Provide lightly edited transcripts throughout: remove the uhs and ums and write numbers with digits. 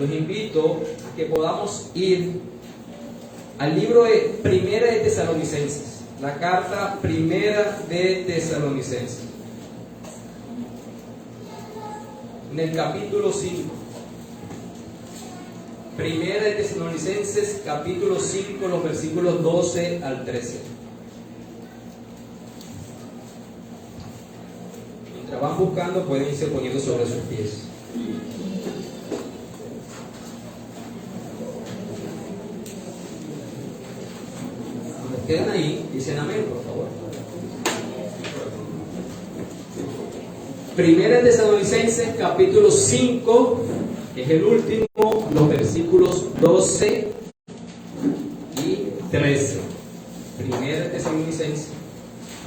los invito a que podamos ir al libro de Primera de Tesalonicenses, la carta Primera de Tesalonicenses, en el capítulo 5. Primera de Tesalonicenses, capítulo 5, los versículos 12 al 13. Mientras van buscando, pueden irse poniendo sobre sus pies. Cuando quedan ahí, dicen amén, por favor. Primera de Tesalonicenses, capítulo 5, que es el último, los versículos 12 y 13. Primera de Tesalonicenses,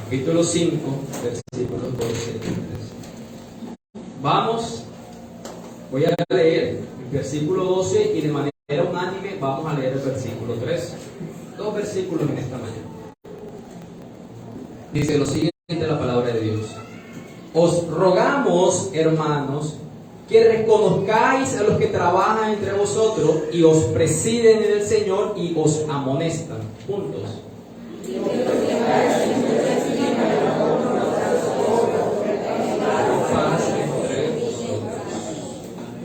capítulo 5, versículos 12 y 13. Vamos, voy a leer el versículo 12 y de manera unánime vamos a leer el versículo 13. Dos versículos en esta mañana. Dice lo siguiente la palabra de Dios: os rogamos, hermanos, que reconozcáis a los que trabajan entre vosotros y os presiden en el Señor y os amonestan. Juntos.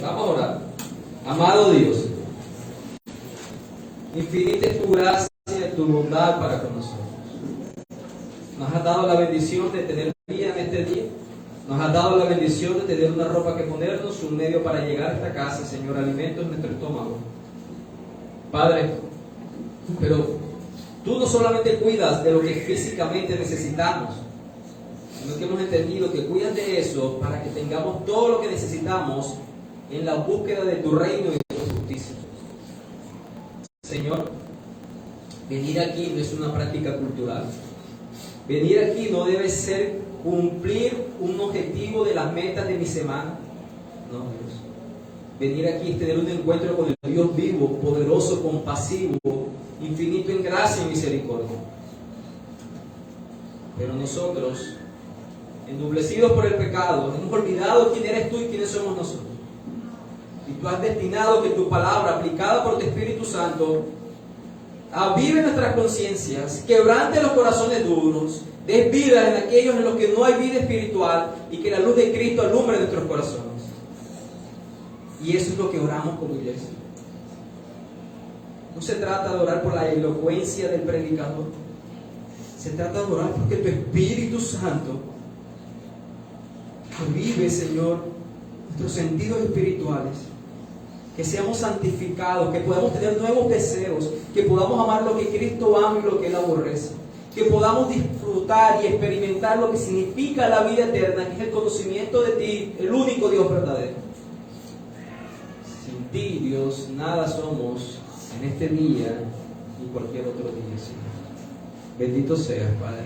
Vamos a orar. Amado Dios, infinita es tu gracia y tu bondad para con nosotros. Nos has dado la bendición de tener vida en este día. Nos has dado la bendición de tener una ropa que ponernos, un medio para llegar a esta casa, Señor, alimentos en nuestro estómago. Padre, pero tú no solamente cuidas de lo que físicamente necesitamos, sino que hemos entendido que cuidas de eso para que tengamos todo lo que necesitamos en la búsqueda de tu reino y de tu justicia. Señor, venir aquí no es una práctica cultural. Venir aquí no debe ser cumplir un objetivo de las metas de mi semana. No, Dios. Venir aquí es tener un encuentro con el Dios vivo, poderoso, compasivo, infinito en gracia y misericordia. Pero nosotros, ennoblecidos por el pecado, hemos olvidado quién eres tú y quiénes somos nosotros. Y tú has destinado que tu palabra, aplicada por tu Espíritu Santo, avive nuestras conciencias, quebrante los corazones duros, des vida en aquellos en los que no hay vida espiritual, y que la luz de Cristo alumbre nuestros corazones. Y eso es lo que oramos como iglesia. No se trata de orar por la elocuencia del predicador, se trata de orar porque tu Espíritu Santo avive, Señor, nuestros sentidos espirituales, que seamos santificados, que podamos tener nuevos deseos, que podamos amar lo que Cristo ama y lo que Él aborrece, que podamos disfrutar y experimentar lo que significa la vida eterna, que es el conocimiento de ti, el único Dios verdadero. Sin ti, Dios, nada somos en este día ni cualquier otro día, Señor. Bendito seas, Padre.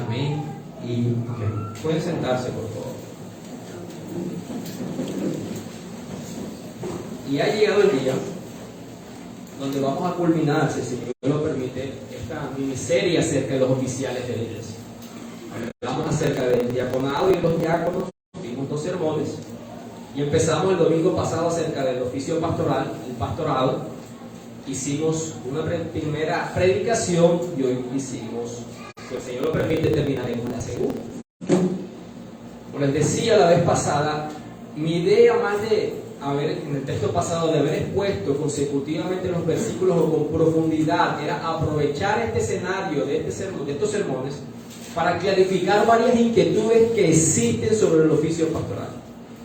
Amén y amén. Pueden sentarse, por favor. Y ha llegado el día donde vamos a culminar, si el Señor lo permite, esta miniserie acerca de los oficiales de la iglesia. Hablamos acerca del diaconado y los diáconos, vimos 2 sermones, y empezamos el domingo pasado acerca del oficio pastoral, el pastorado. Hicimos una primera predicación y hoy hicimos, si el Señor lo permite, terminaremos la segunda. Como les decía la vez pasada, mi idea más de en el texto pasado, de haber expuesto consecutivamente los versículos o con profundidad, era aprovechar este escenario de estos sermones para clarificar varias inquietudes que existen sobre el oficio pastoral.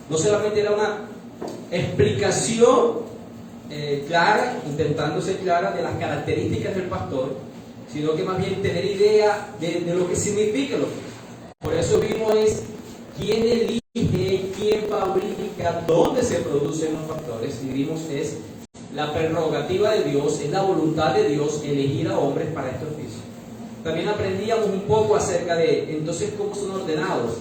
No solamente era una explicación clara, intentando ser clara, de las características del pastor, sino que más bien tener idea de lo que significa el oficio. Por eso vimos quién elige, quién fabrica, dónde se producen los pastores. Y vimos es la prerrogativa de Dios, es la voluntad de Dios elegir a hombres para este oficio. También aprendíamos un poco acerca de entonces cómo son ordenados,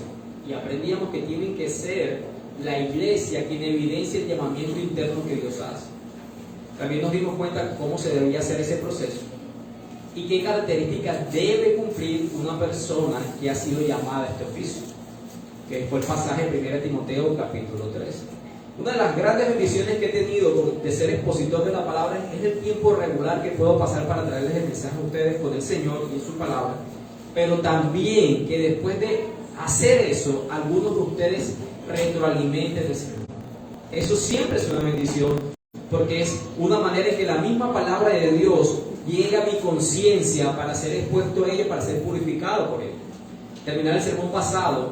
y aprendíamos que tienen que ser la iglesia quien evidencia el llamamiento interno que Dios hace. También nos dimos cuenta cómo se debía hacer ese proceso y qué características debe cumplir una persona que ha sido llamada a este oficio, que fue el pasaje de 1 Timoteo capítulo 3. Una de las grandes bendiciones que he tenido de ser expositor de la palabra es el tiempo regular que puedo pasar para traerles el mensaje a ustedes con el Señor y en su palabra. Pero también que después de hacer eso, algunos de ustedes retroalimenten el Señor. Eso siempre es una bendición, porque es una manera en que la misma palabra de Dios llegue a mi conciencia para ser expuesto a ella, para ser purificado por ella. Terminar el sermón pasado,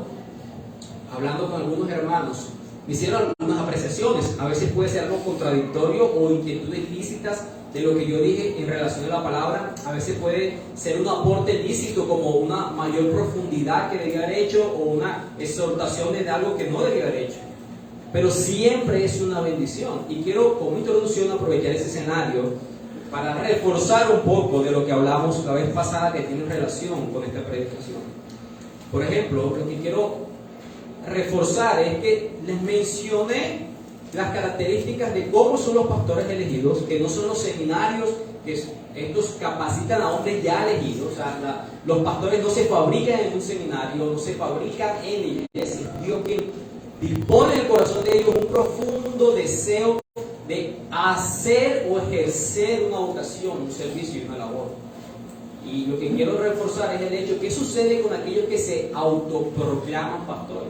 hablando con algunos hermanos, me hicieron algunas apreciaciones. A veces puede ser algo contradictorio o inquietudes lícitas de lo que yo dije en relación a la palabra. A veces puede ser un aporte lícito, como una mayor profundidad que debía haber hecho, o una exhortación de algo que no debía haber hecho. Pero siempre es una bendición. Y quiero, como introducción, aprovechar ese escenario para reforzar un poco de lo que hablamos la vez pasada, que tiene relación con esta predicación. Por ejemplo, lo que quiero reforzar es que les mencioné las características de cómo son los pastores elegidos, que no son los seminarios, que estos capacitan a hombres ya elegidos. O sea, los pastores no se fabrican en un seminario, no se fabrican en la iglesia. Dios quien dispone en el corazón de ellos un profundo deseo de hacer o ejercer una vocación, un servicio y una labor. Y lo que quiero reforzar es el hecho: ¿qué sucede con aquellos que se autoproclaman pastores?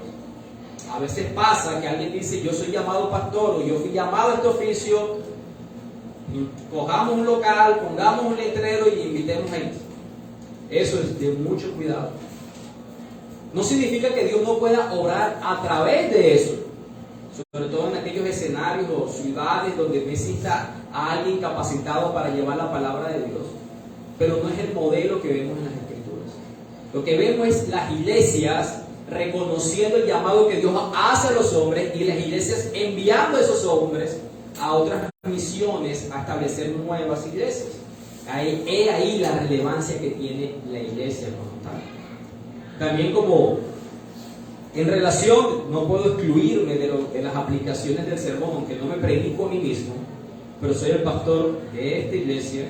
A veces pasa que alguien dice: yo soy llamado pastor, o yo fui llamado a este oficio. Cojamos un local, pongamos un letrero y invitemos gente. Eso es de mucho cuidado. No significa que Dios no pueda obrar a través de eso, sobre todo en aquellos escenarios o ciudades donde necesita a alguien capacitado para llevar la palabra de Dios, pero no es el modelo que vemos en las Escrituras. Lo que vemos es las iglesias reconociendo el llamado que Dios hace a los hombres, y las iglesias enviando a esos hombres a otras misiones, a establecer nuevas iglesias. Ahí la relevancia que tiene la iglesia como tal. También, como en relación, no puedo excluirme de las aplicaciones del sermón, aunque no me predico a mí mismo, pero soy el pastor de esta iglesia,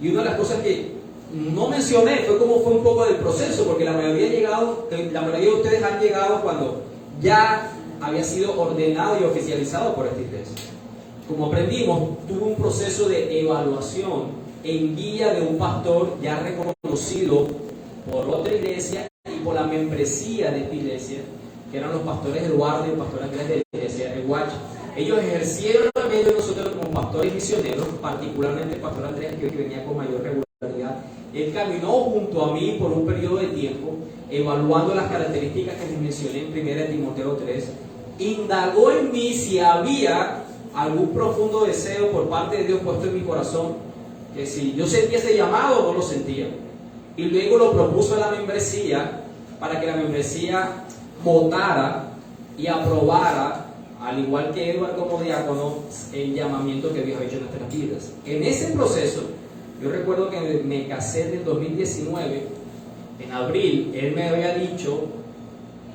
y una de las cosas que no mencioné fue cómo fue un poco del proceso, porque la mayoría de ustedes han llegado cuando ya había sido ordenado y oficializado por esta iglesia. Como aprendimos, tuvo un proceso de evaluación en guía de un pastor ya reconocido por otra iglesia y por la membresía de esta iglesia, que eran los pastores Eduardo y el pastor Andrés de la iglesia de Huacha. Ellos ejercieron en medio de nosotros como pastores misioneros, particularmente el pastor Andrés, que venía con mayor regularidad. Él caminó junto a mí por un periodo de tiempo, evaluando las características que les mencioné en 1 Timoteo 3, indagó en mí si había algún profundo deseo por parte de Dios puesto en mi corazón, que si yo sentía ese llamado o no lo sentía. Y luego lo propuso a la membresía, para que la membresía votara y aprobara, al igual que Eduardo como diácono, el llamamiento que Dios ha hecho en nuestras vidas. En ese proceso, yo recuerdo que me casé en el 2019, en abril. Él me había dicho: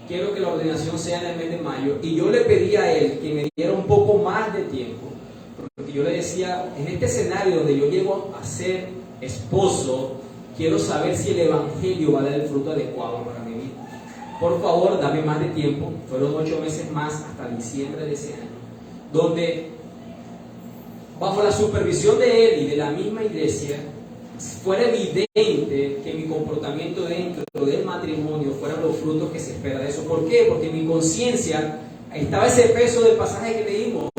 quiero que la ordenación sea en el mes de mayo, y yo le pedí a él que me diera un poco más de tiempo, porque yo le decía: en este escenario donde yo llego a ser esposo, quiero saber si el evangelio va a dar el fruto adecuado para mi vida. Por favor, dame más de tiempo. Fueron 8 meses más, hasta diciembre de ese año, donde, bajo la supervisión de él y de la misma iglesia, fuera evidente que mi comportamiento dentro del matrimonio fueran los frutos que se espera de eso. ¿Por qué? Porque en mi conciencia estaba ese peso del pasaje que leímos.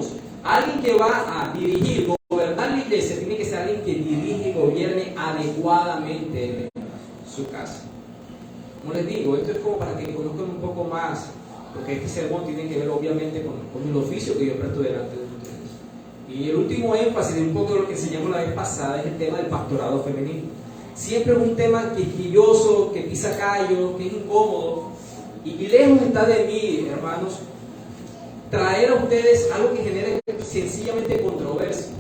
Alguien que va a dirigir, gobernar la iglesia, tiene que ser alguien que dirige y gobierne adecuadamente su casa. Como les digo, esto es como para que conozcan un poco más, porque este sermón tiene que ver obviamente con el oficio que yo presto delante de ustedes. Y el último énfasis de un poco de lo que enseñamos la vez pasada es el tema del pastorado femenino. Siempre es un tema quisquilloso, que pisa callo, que es incómodo, y lejos está de mí, hermanos, traer a ustedes algo que genere sencillamente controversia.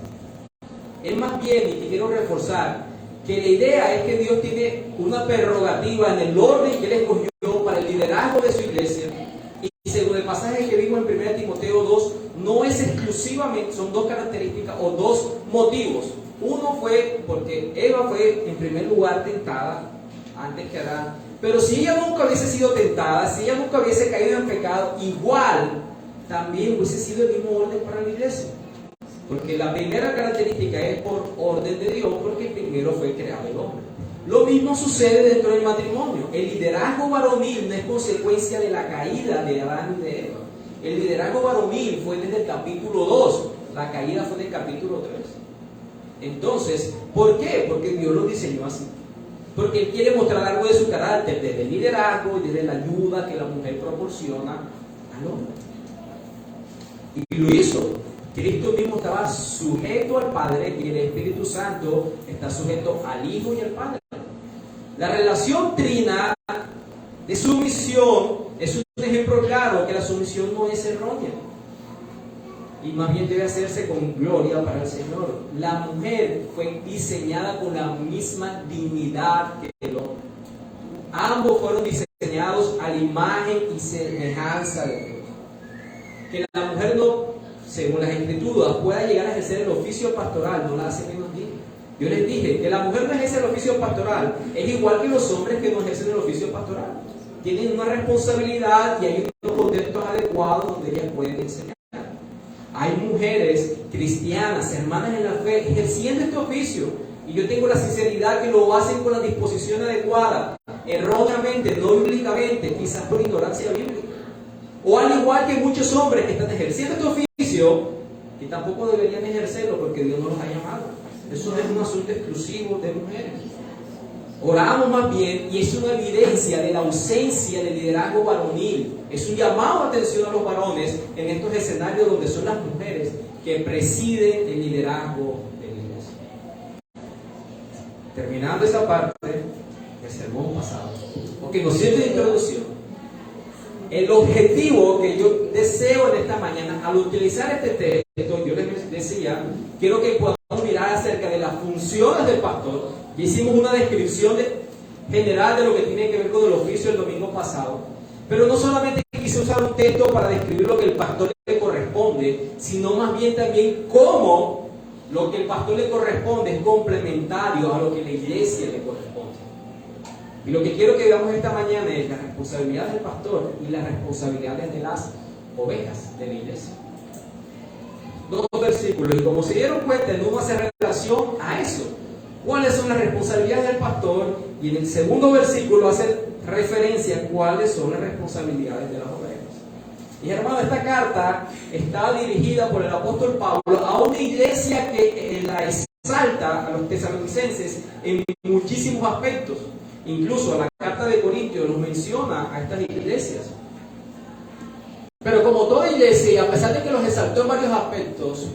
Es más bien, y que quiero reforzar, que la idea es que Dios tiene una prerrogativa en el orden que Él escogió para el liderazgo de su iglesia, y según el pasaje que vimos en 1 Timoteo 2, no es exclusivamente, son 2 características o 2 motivos. Uno fue porque Eva fue en primer lugar tentada antes que Adán, pero si ella nunca hubiese sido tentada, si ella nunca hubiese caído en pecado, igual también hubiese sido el mismo orden para la iglesia. Porque la primera característica es por orden de Dios, porque primero fue creado el hombre. Lo mismo sucede dentro del matrimonio. El liderazgo varonil no es consecuencia de la caída de Adán y de Eva. El liderazgo varonil fue desde el capítulo 2, la caída fue del capítulo 3. Entonces, ¿por qué? Porque Dios lo diseñó así. Porque Él quiere mostrar algo de su carácter desde el liderazgo y desde la ayuda que la mujer proporciona al hombre. Y lo hizo. Cristo mismo estaba sujeto al Padre y el Espíritu Santo está sujeto al Hijo y al Padre. La relación trina de sumisión es un ejemplo claro que la sumisión no es errónea y más bien debe hacerse con gloria para el Señor. La mujer fue diseñada con la misma dignidad que el hombre. Ambos fueron diseñados a la imagen y semejanza de Dios. Que la mujer no, según las Escrituras, pueda llegar a ejercer el oficio pastoral no la hace menos digna. Yo les dije que la mujer no ejerce el oficio pastoral, es igual que los hombres que no ejercen el oficio pastoral. Tienen una responsabilidad y hay unos contextos adecuados donde ellas pueden enseñar. Hay mujeres cristianas, hermanas en la fe, ejerciendo este oficio. Y yo tengo la sinceridad que lo hacen con la disposición adecuada, erróneamente, no bíblicamente, quizás por ignorancia bíblica. O al igual que muchos hombres que están ejerciendo este oficio, que tampoco deberían ejercerlo porque Dios no los ha llamado. Eso no es un asunto exclusivo de mujeres. Oramos más bien y es una evidencia de la ausencia de liderazgo varonil. Es un llamado de atención a los varones en estos escenarios donde son las mujeres que presiden el liderazgo de la iglesia. Terminando esa parte del sermón pasado, porque nos sirve de introducción. El objetivo que yo deseo en esta mañana, al utilizar este texto, yo les decía, quiero que podamos mirar acerca de las funciones del pastor. Ya hicimos una descripción general de lo que tiene que ver con el oficio el domingo pasado, pero no solamente quise usar un texto para describir lo que el pastor le corresponde, sino más bien también cómo lo que el pastor le corresponde es complementario a lo que la iglesia le corresponde. Y lo que quiero que veamos esta mañana es las responsabilidades del pastor y las responsabilidades de las ovejas de la iglesia. Dos versículos, y como se dieron cuenta, en uno hace relación a eso. ¿Cuáles son las responsabilidades del pastor? Y en el segundo versículo hace referencia a cuáles son las responsabilidades de las ovejas. Y hermano, esta carta está dirigida por el apóstol Pablo a una iglesia que la exalta a los tesalonicenses en muchísimos aspectos. Incluso la carta de Corintios nos menciona a estas iglesias. Pero como toda iglesia, y a pesar de que los exaltó en varios aspectos,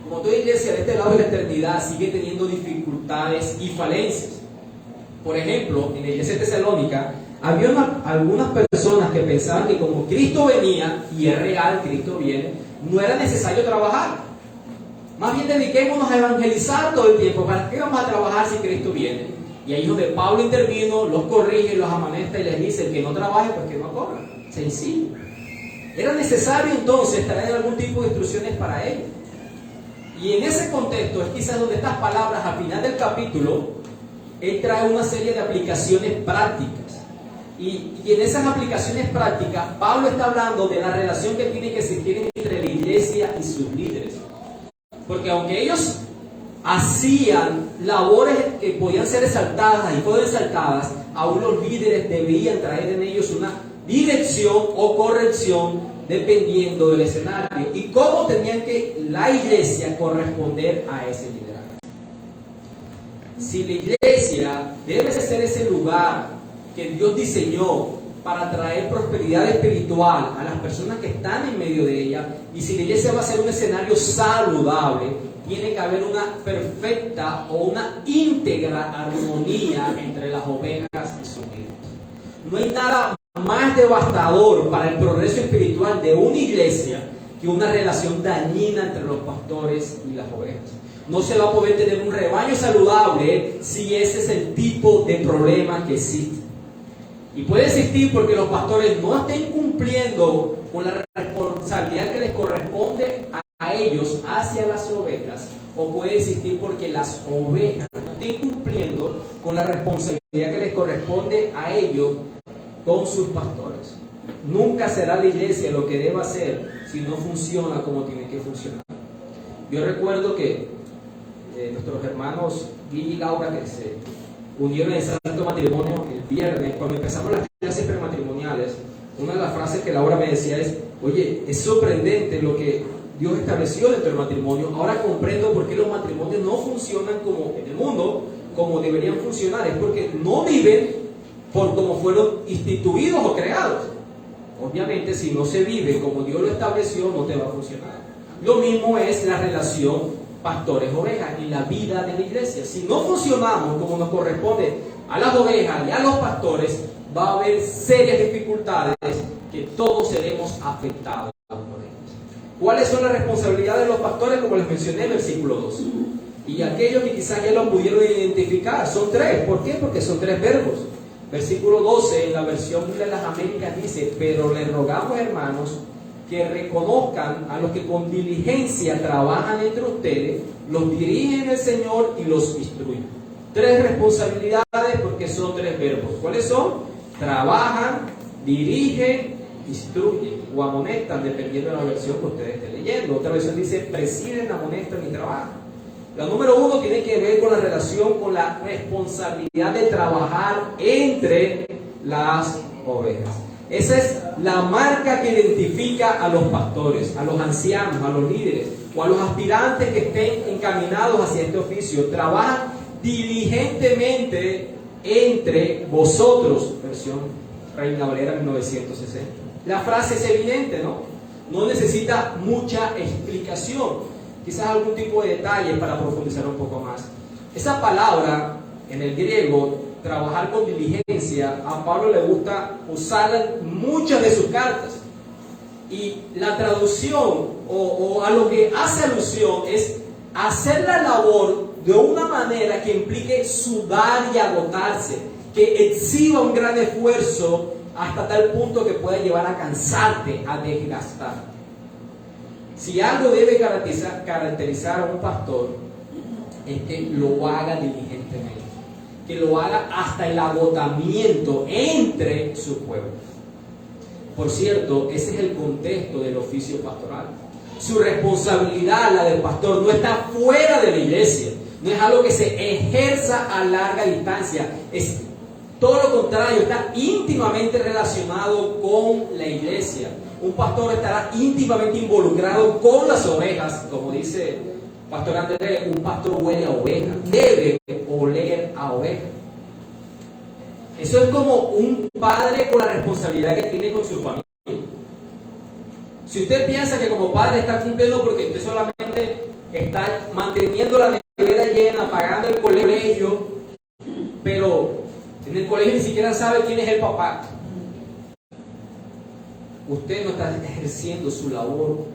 como toda iglesia de este lado de la eternidad sigue teniendo dificultades y falencias. Por ejemplo, en la iglesia de Tesalónica había algunas personas que pensaban que como Cristo venía, y es real, Cristo viene, no era necesario trabajar. Más bien dediquémonos a evangelizar todo el tiempo. ¿Para qué vamos a trabajar si Cristo viene? Y ahí es donde Pablo intervino, los corrige, los amonesta y les dice: el que no trabaje, pues que no corra. Sencillo. Era necesario entonces traer algún tipo de instrucciones para ellos. Y en ese contexto es quizás donde estas palabras al final del capítulo, él trae una serie de aplicaciones prácticas. Y en esas aplicaciones prácticas, Pablo está hablando de la relación que tiene que existir entre la iglesia y sus líderes. Porque aunque ellos hacían labores que podían ser exaltadas y fueron exaltadas, aún los líderes debían traer en ellos una dirección o corrección dependiendo del escenario y cómo tenían que la iglesia corresponder a ese liderazgo. Si la iglesia debe ser ese lugar que Dios diseñó para traer prosperidad espiritual a las personas que están en medio de ella, y si la iglesia va a ser un escenario saludable, tiene que haber una perfecta o una íntegra armonía entre las ovejas y sus líderes. No hay nada más devastador para el progreso espiritual de una iglesia que una relación dañina entre los pastores y las ovejas. No se va a poder tener un rebaño saludable si ese es el tipo de problema que existe. Y puede existir porque los pastores no estén cumpliendo con la responsabilidad que les corresponde a ellos hacia las ovejas, o puede existir porque las ovejas no estén cumpliendo con la responsabilidad que les corresponde a ellos con sus pastores. Nunca será la iglesia lo que deba ser si no funciona como tiene que funcionar. Yo recuerdo que nuestros hermanos Guille y Laura, que se unieron en santo matrimonio el viernes, cuando empezamos las clases prematrimoniales, una de las frases que Laura me decía es: oye, es sorprendente lo que Dios estableció dentro del matrimonio. Ahora comprendo por qué los matrimonios no funcionan como en el mundo, como deberían funcionar. Es porque no viven por como fueron instituidos o creados. Obviamente, si no se vive como Dios lo estableció, no te va a funcionar. Lo mismo es la relación pastores-ovejas y la vida de la iglesia. Si no funcionamos como nos corresponde a las ovejas y a los pastores, va a haber serias dificultades que todos seremos afectados por ellas. ¿Cuáles son las responsabilidades de los pastores? Como les mencioné en el versículo 2. Y aquellos que quizás ya lo pudieron identificar, son tres. ¿Por qué? Porque son tres verbos. Versículo 12, en la versión de las Américas dice: pero les rogamos, hermanos, que reconozcan a los que con diligencia trabajan entre ustedes, los dirigen el Señor y los instruyen. Tres responsabilidades porque son tres verbos. ¿Cuáles son? Trabajan, dirigen, instruyen o amonestan, dependiendo de la versión que ustedes estén leyendo. Otra versión dice: presiden, amonestan y trabajan. La número uno tiene que ver con la relación, con la responsabilidad de trabajar entre las ovejas. Esa es la marca que identifica a los pastores, a los ancianos, a los líderes o a los aspirantes que estén encaminados hacia este oficio. Trabajan diligentemente entre vosotros, versión Reina Valera 1960. La frase es evidente, ¿no? No necesita mucha explicación. Quizás algún tipo de detalle para profundizar un poco más. Esa palabra en el griego, trabajar con diligencia, a Pablo le gusta usarla en muchas de sus cartas. Y la traducción o a lo que hace alusión es hacer la labor de una manera que implique sudar y agotarse, que exhiba un gran esfuerzo hasta tal punto que pueda llevar a cansarte, a desgastar. Si algo debe caracterizar a un pastor, es que lo haga diligentemente, que lo haga hasta el agotamiento entre su pueblo. Por cierto, ese es el contexto del oficio pastoral. Su responsabilidad, la del pastor, no está fuera de la iglesia, no es algo que se ejerza a larga distancia, es todo lo contrario, está íntimamente relacionado con la iglesia. Un pastor estará íntimamente involucrado con las ovejas, como dice Pastor Andrés: un pastor huele a oveja, debe oler a oveja. Eso es como un padre con la responsabilidad que tiene con su familia. Si usted piensa que como padre está cumpliendo porque usted solamente está manteniendo la nevera llena, pagando el colegio, pero en el colegio ni siquiera sabe quién es el papá, usted no está ejerciendo su labor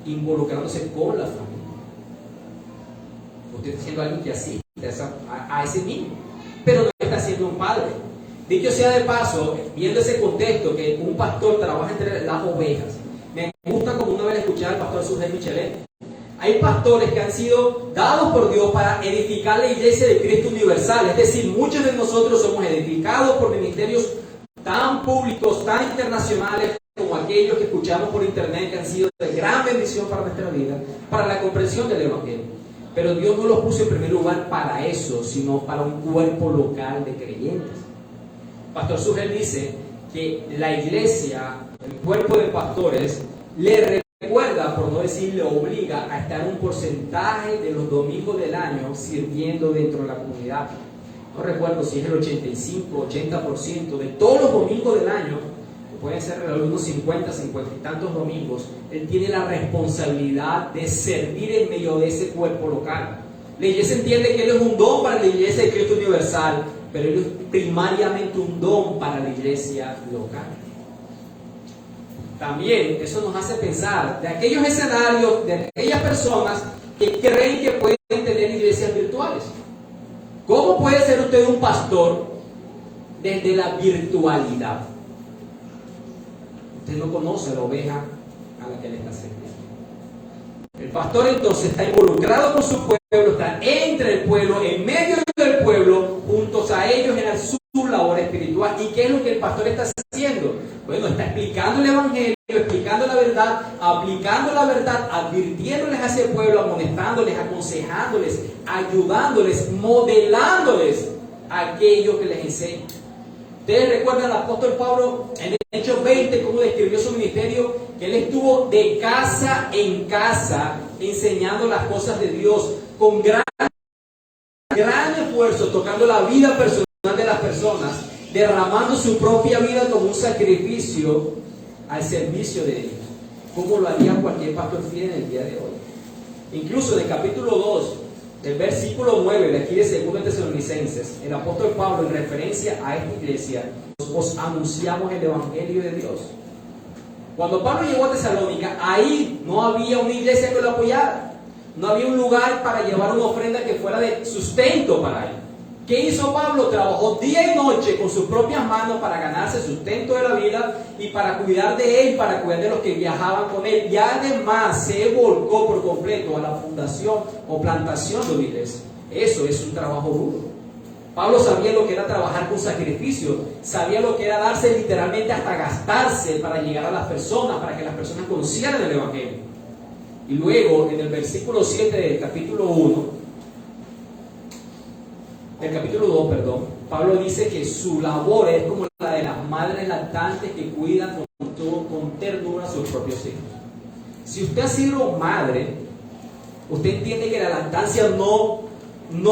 involucrándose con la familia. Usted está siendo alguien que asiste a ese niño, pero no está siendo un padre. Dicho sea de paso, viendo ese contexto que un pastor trabaja entre las ovejas, me gusta como una vez escuchar al pastor Sujel Michelet. Hay pastores que han sido dados por Dios para edificar la iglesia de Cristo universal. Es decir, muchos de nosotros somos edificados por ministerios tan públicos, tan internacionales, como aquellos que escuchamos por internet, que han sido de gran bendición para nuestra vida, para la comprensión del Evangelio. Pero Dios no los puso en primer lugar para eso, sino para un cuerpo local de creyentes. Pastor Sujel dice que la iglesia, el cuerpo de pastores, le recuerda, por no decir le obliga, a estar un porcentaje de los domingos del año sirviendo dentro de la comunidad. No recuerdo si es el 85, 80% de todos los domingos del año, pueden ser algunos 50 y tantos domingos, él tiene la responsabilidad de servir en medio de ese cuerpo local. La iglesia entiende que él es un don para la iglesia de Cristo universal, pero él es primariamente un don para la iglesia local. También eso nos hace pensar de aquellos escenarios, de aquellas personas que creen que pueden tener iglesias virtuales. ¿Cómo puede ser usted un pastor desde la virtualidad? Usted no conoce a la oveja a la que le está sirviendo. El pastor entonces está involucrado con su pueblo, está entre el pueblo, en medio del pueblo, juntos a ellos en su labor espiritual. ¿Y qué es lo que el pastor está haciendo? Bueno, está explicando explicando el evangelio, explicando la verdad, aplicando la verdad, advirtiéndoles a ese pueblo, amonestándoles, aconsejándoles, ayudándoles, modelándoles aquello que les enseña. Ustedes recuerdan al apóstol Pablo en Hechos 20, cómo describió su ministerio, que él estuvo de casa en casa enseñando las cosas de Dios, con gran esfuerzo, tocando la vida personal de las personas, derramando su propia vida como un sacrificio al servicio de ellos, como lo haría cualquier pastor fiel en el día de hoy. Incluso en el capítulo 2, el versículo 9 de aquí de 2 Tesalonicenses, el apóstol Pablo, en referencia a esta iglesia, os anunciamos el evangelio de Dios. Cuando Pablo llegó a Tesalónica, ahí no había una iglesia que lo apoyara. No había un lugar para llevar una ofrenda que fuera de sustento para él. ¿Qué hizo Pablo? Trabajó día y noche con sus propias manos para ganarse el sustento de la vida y para cuidar de él, para cuidar de los que viajaban con él. Y además se volcó por completo a la fundación o plantación de una iglesia. Eso es un trabajo duro. Pablo sabía lo que era trabajar con sacrificio, sabía lo que era darse literalmente hasta gastarse para llegar a las personas, para que las personas conocieran el evangelio. Y luego, en el versículo 7 del capítulo 2, Pablo dice que su labor es como la de las madres lactantes que cuidan con ternura a sus propios hijos. Si usted ha sido madre, usted entiende que la lactancia no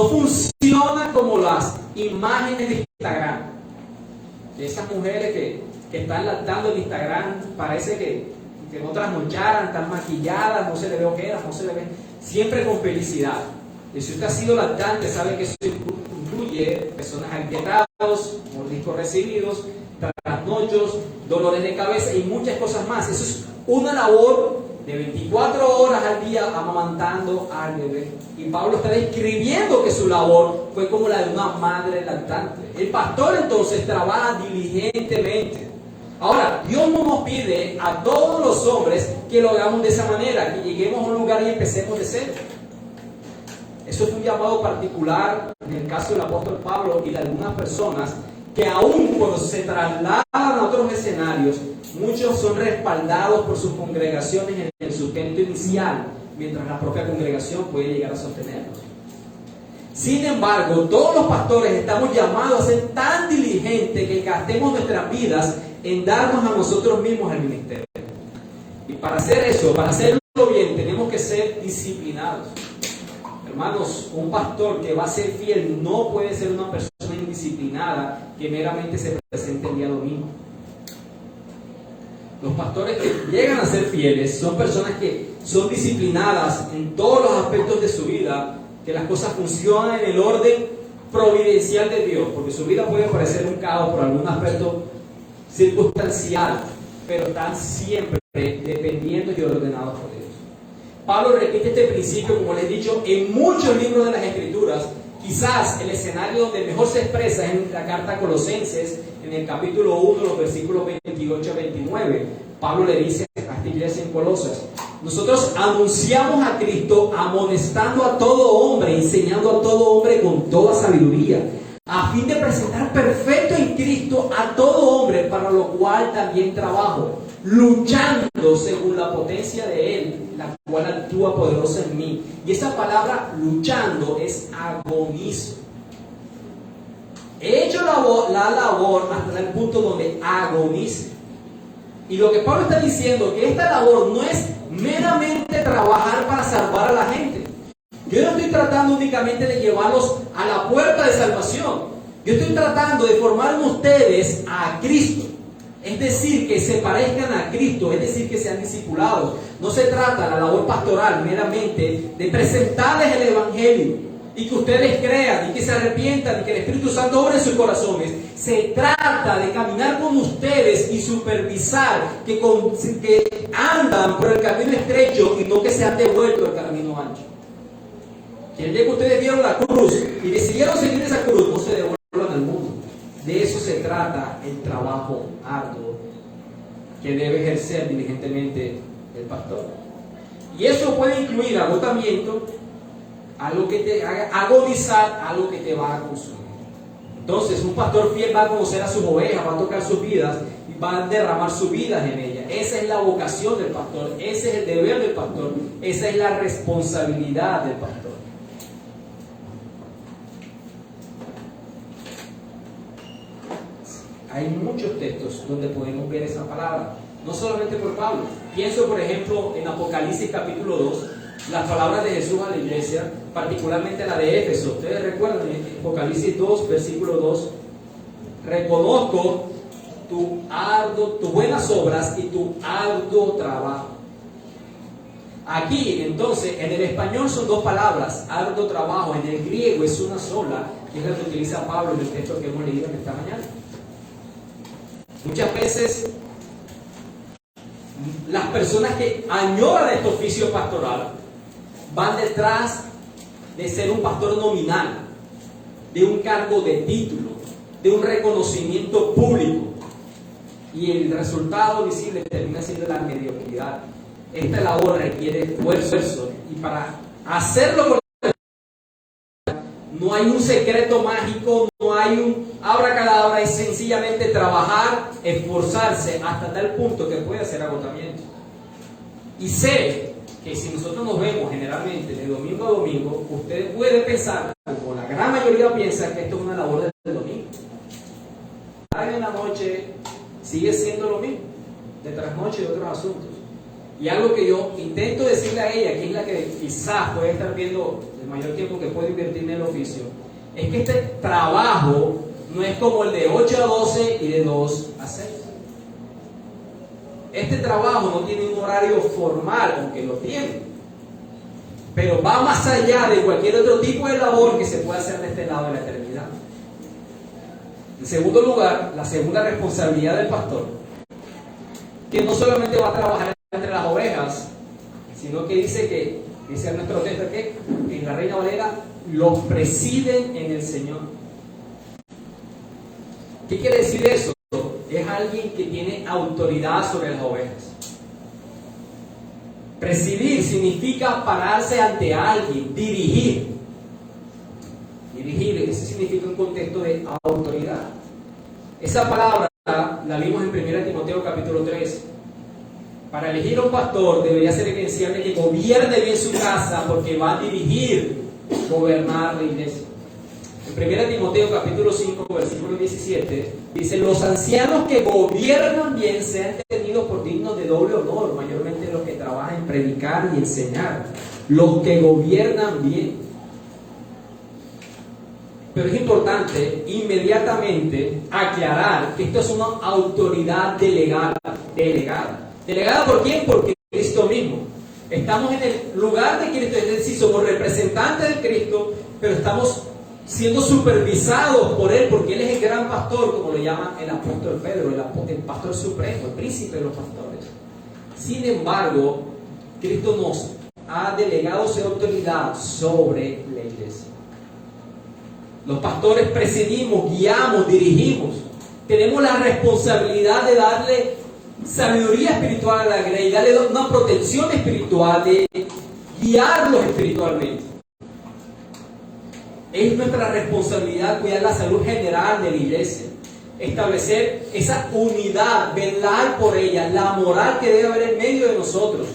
funciona como las imágenes de Instagram. De esas mujeres que están lactando en Instagram, parece que no trasnocharan, están maquilladas, no se le ve ojeras, no se le ve, siempre con felicidad. Y si usted ha sido lactante, sabe que eso incluye personas agrietados, mordiscos recibidos, trasnochos, dolores de cabeza y muchas cosas más. Eso es una labor de 24 horas al día amamantando al bebé. Y Pablo está describiendo que su labor fue como la de una madre lactante. El pastor entonces trabaja diligentemente. Ahora, Dios no nos pide a todos los hombres que lo hagamos de esa manera, que lleguemos a un lugar y empecemos de cero. Eso es un llamado particular en el caso del apóstol Pablo y de algunas personas que aún cuando se trasladan a otros escenarios, muchos son respaldados por sus congregaciones en el sustento inicial, mientras la propia congregación puede llegar a sostenerlos. Sin embargo, todos los pastores estamos llamados a ser tan diligentes que gastemos nuestras vidas en darnos a nosotros mismos el ministerio. Y para hacer eso, para hacerlo bien, tenemos que ser disciplinados. Hermanos, un pastor que va a ser fiel no puede ser una persona indisciplinada que meramente se presente el día domingo. Los pastores que llegan a ser fieles son personas que son disciplinadas en todos los aspectos de su vida, que las cosas funcionan en el orden providencial de Dios, porque su vida puede parecer un caos por algún aspecto circunstancial, pero están siempre dependiendo y ordenados por Dios. Pablo repite este principio, como les he dicho, en muchos libros de las Escrituras. Quizás el escenario donde mejor se expresa es en la carta a Colosenses, en el capítulo 1, los versículos 28 a 29. Pablo le dice a esta iglesia en Colosas: nosotros anunciamos a Cristo, amonestando a todo hombre, enseñando a todo hombre con toda sabiduría, a fin de presentar perfecto en Cristo a todo hombre, para lo cual también trabajo, luchando según la potencia de Él, la cual actúa poderosa en mí. Y esa palabra luchando es agonizo. He hecho la labor hasta el punto donde agonice. Y lo que Pablo está diciendo, que esta labor no es meramente trabajar para salvar a la gente. Yo no estoy tratando únicamente de llevarlos a la puerta de salvación. Yo estoy tratando de formar en ustedes a Cristo. Es decir, que se parezcan a Cristo, es decir, que sean discipulados. No se trata la labor pastoral meramente de presentarles el Evangelio y que ustedes crean y que se arrepientan y que el Espíritu Santo obre en sus corazones. Se trata de caminar con ustedes y supervisar que andan por el camino estrecho y no que se han devuelto el camino ancho. Que el día que ustedes vieron la cruz y decidieron seguir esa cruz, no se devuelvan al mundo. De eso se trata el trabajo arduo que debe ejercer diligentemente el pastor. Y eso puede incluir agotamiento, algo que te haga agonizar, algo que te va a consumir. Entonces, un pastor fiel va a conocer a sus ovejas, va a tocar sus vidas y va a derramar sus vidas en ellas. Esa es la vocación del pastor, ese es el deber del pastor, esa es la responsabilidad del pastor. Hay muchos textos donde podemos ver esa palabra, no solamente por Pablo. Pienso, por ejemplo, en Apocalipsis capítulo 2, las palabras de Jesús a la iglesia, particularmente la de Éfeso. Ustedes recuerdan en Apocalipsis 2, versículo 2, reconozco tus buenas obras y tu arduo trabajo. Aquí, entonces, en el español son dos palabras, arduo trabajo. En el griego es una sola, que es la que utiliza Pablo en el texto que hemos leído en esta mañana. Muchas veces las personas que añoran este oficio pastoral van detrás de ser un pastor nominal, de un cargo de título, de un reconocimiento público, y el resultado visible termina siendo la mediocridad. Esta labor requiere esfuerzo, y para hacerlo no hay un secreto mágico, no hay un abracadabra, es sencillamente trabajar, esforzarse hasta tal punto que puede hacer agotamiento. Y sé que si nosotros nos vemos generalmente de domingo a domingo, usted puede pensar, o la gran mayoría piensa, que esto es una labor del domingo. En la noche sigue siendo lo mismo, de trasnoche y de otros asuntos. Y algo que yo intento decirle a ella, que es la que quizás puede estar viendo el mayor tiempo que puede invertir en el oficio, es que este trabajo no es como el de 8 a 12 y de 2 a 6. Este trabajo no tiene un horario formal, aunque lo tiene, pero va más allá de cualquier otro tipo de labor que se pueda hacer de este lado de la eternidad. En segundo lugar, la segunda responsabilidad del pastor, que no solamente va a trabajar entre las ovejas, sino que dice nuestro texto que en la Reina Valera los presiden en el Señor. ¿Qué quiere decir eso? Es alguien que tiene autoridad sobre las ovejas. Presidir significa pararse ante alguien, dirigir. Dirigir, eso significa un contexto de autoridad. Esa palabra la vimos en 1 Timoteo capítulo 3. Para elegir a un pastor debería ser esencialmente que gobierne bien su casa, porque va a dirigir, gobernar la iglesia. En 1 Timoteo capítulo 5, versículo 17, dice: los ancianos que gobiernan bien sean tenidos por dignos de doble honor, mayormente los que trabajan en predicar y enseñar. Los que gobiernan bien. Pero es importante inmediatamente aclarar que esto es una autoridad delegada. ¿Delegada por quién? Por Cristo mismo. Estamos en el lugar de Cristo, es decir, somos representantes de Cristo, pero estamos siendo supervisados por Él, porque Él es el gran pastor, como lo llama el apóstol Pedro, el pastor supremo, el príncipe de los pastores. Sin embargo, Cristo nos ha delegado su autoridad sobre la iglesia. Los pastores presidimos, guiamos, dirigimos. Tenemos la responsabilidad de darle sabiduría espiritual a la iglesia, y darle una protección espiritual, de guiarlos espiritualmente. Es nuestra responsabilidad cuidar la salud general de la iglesia, establecer esa unidad, velar por ella, la moral que debe haber en medio de nosotros,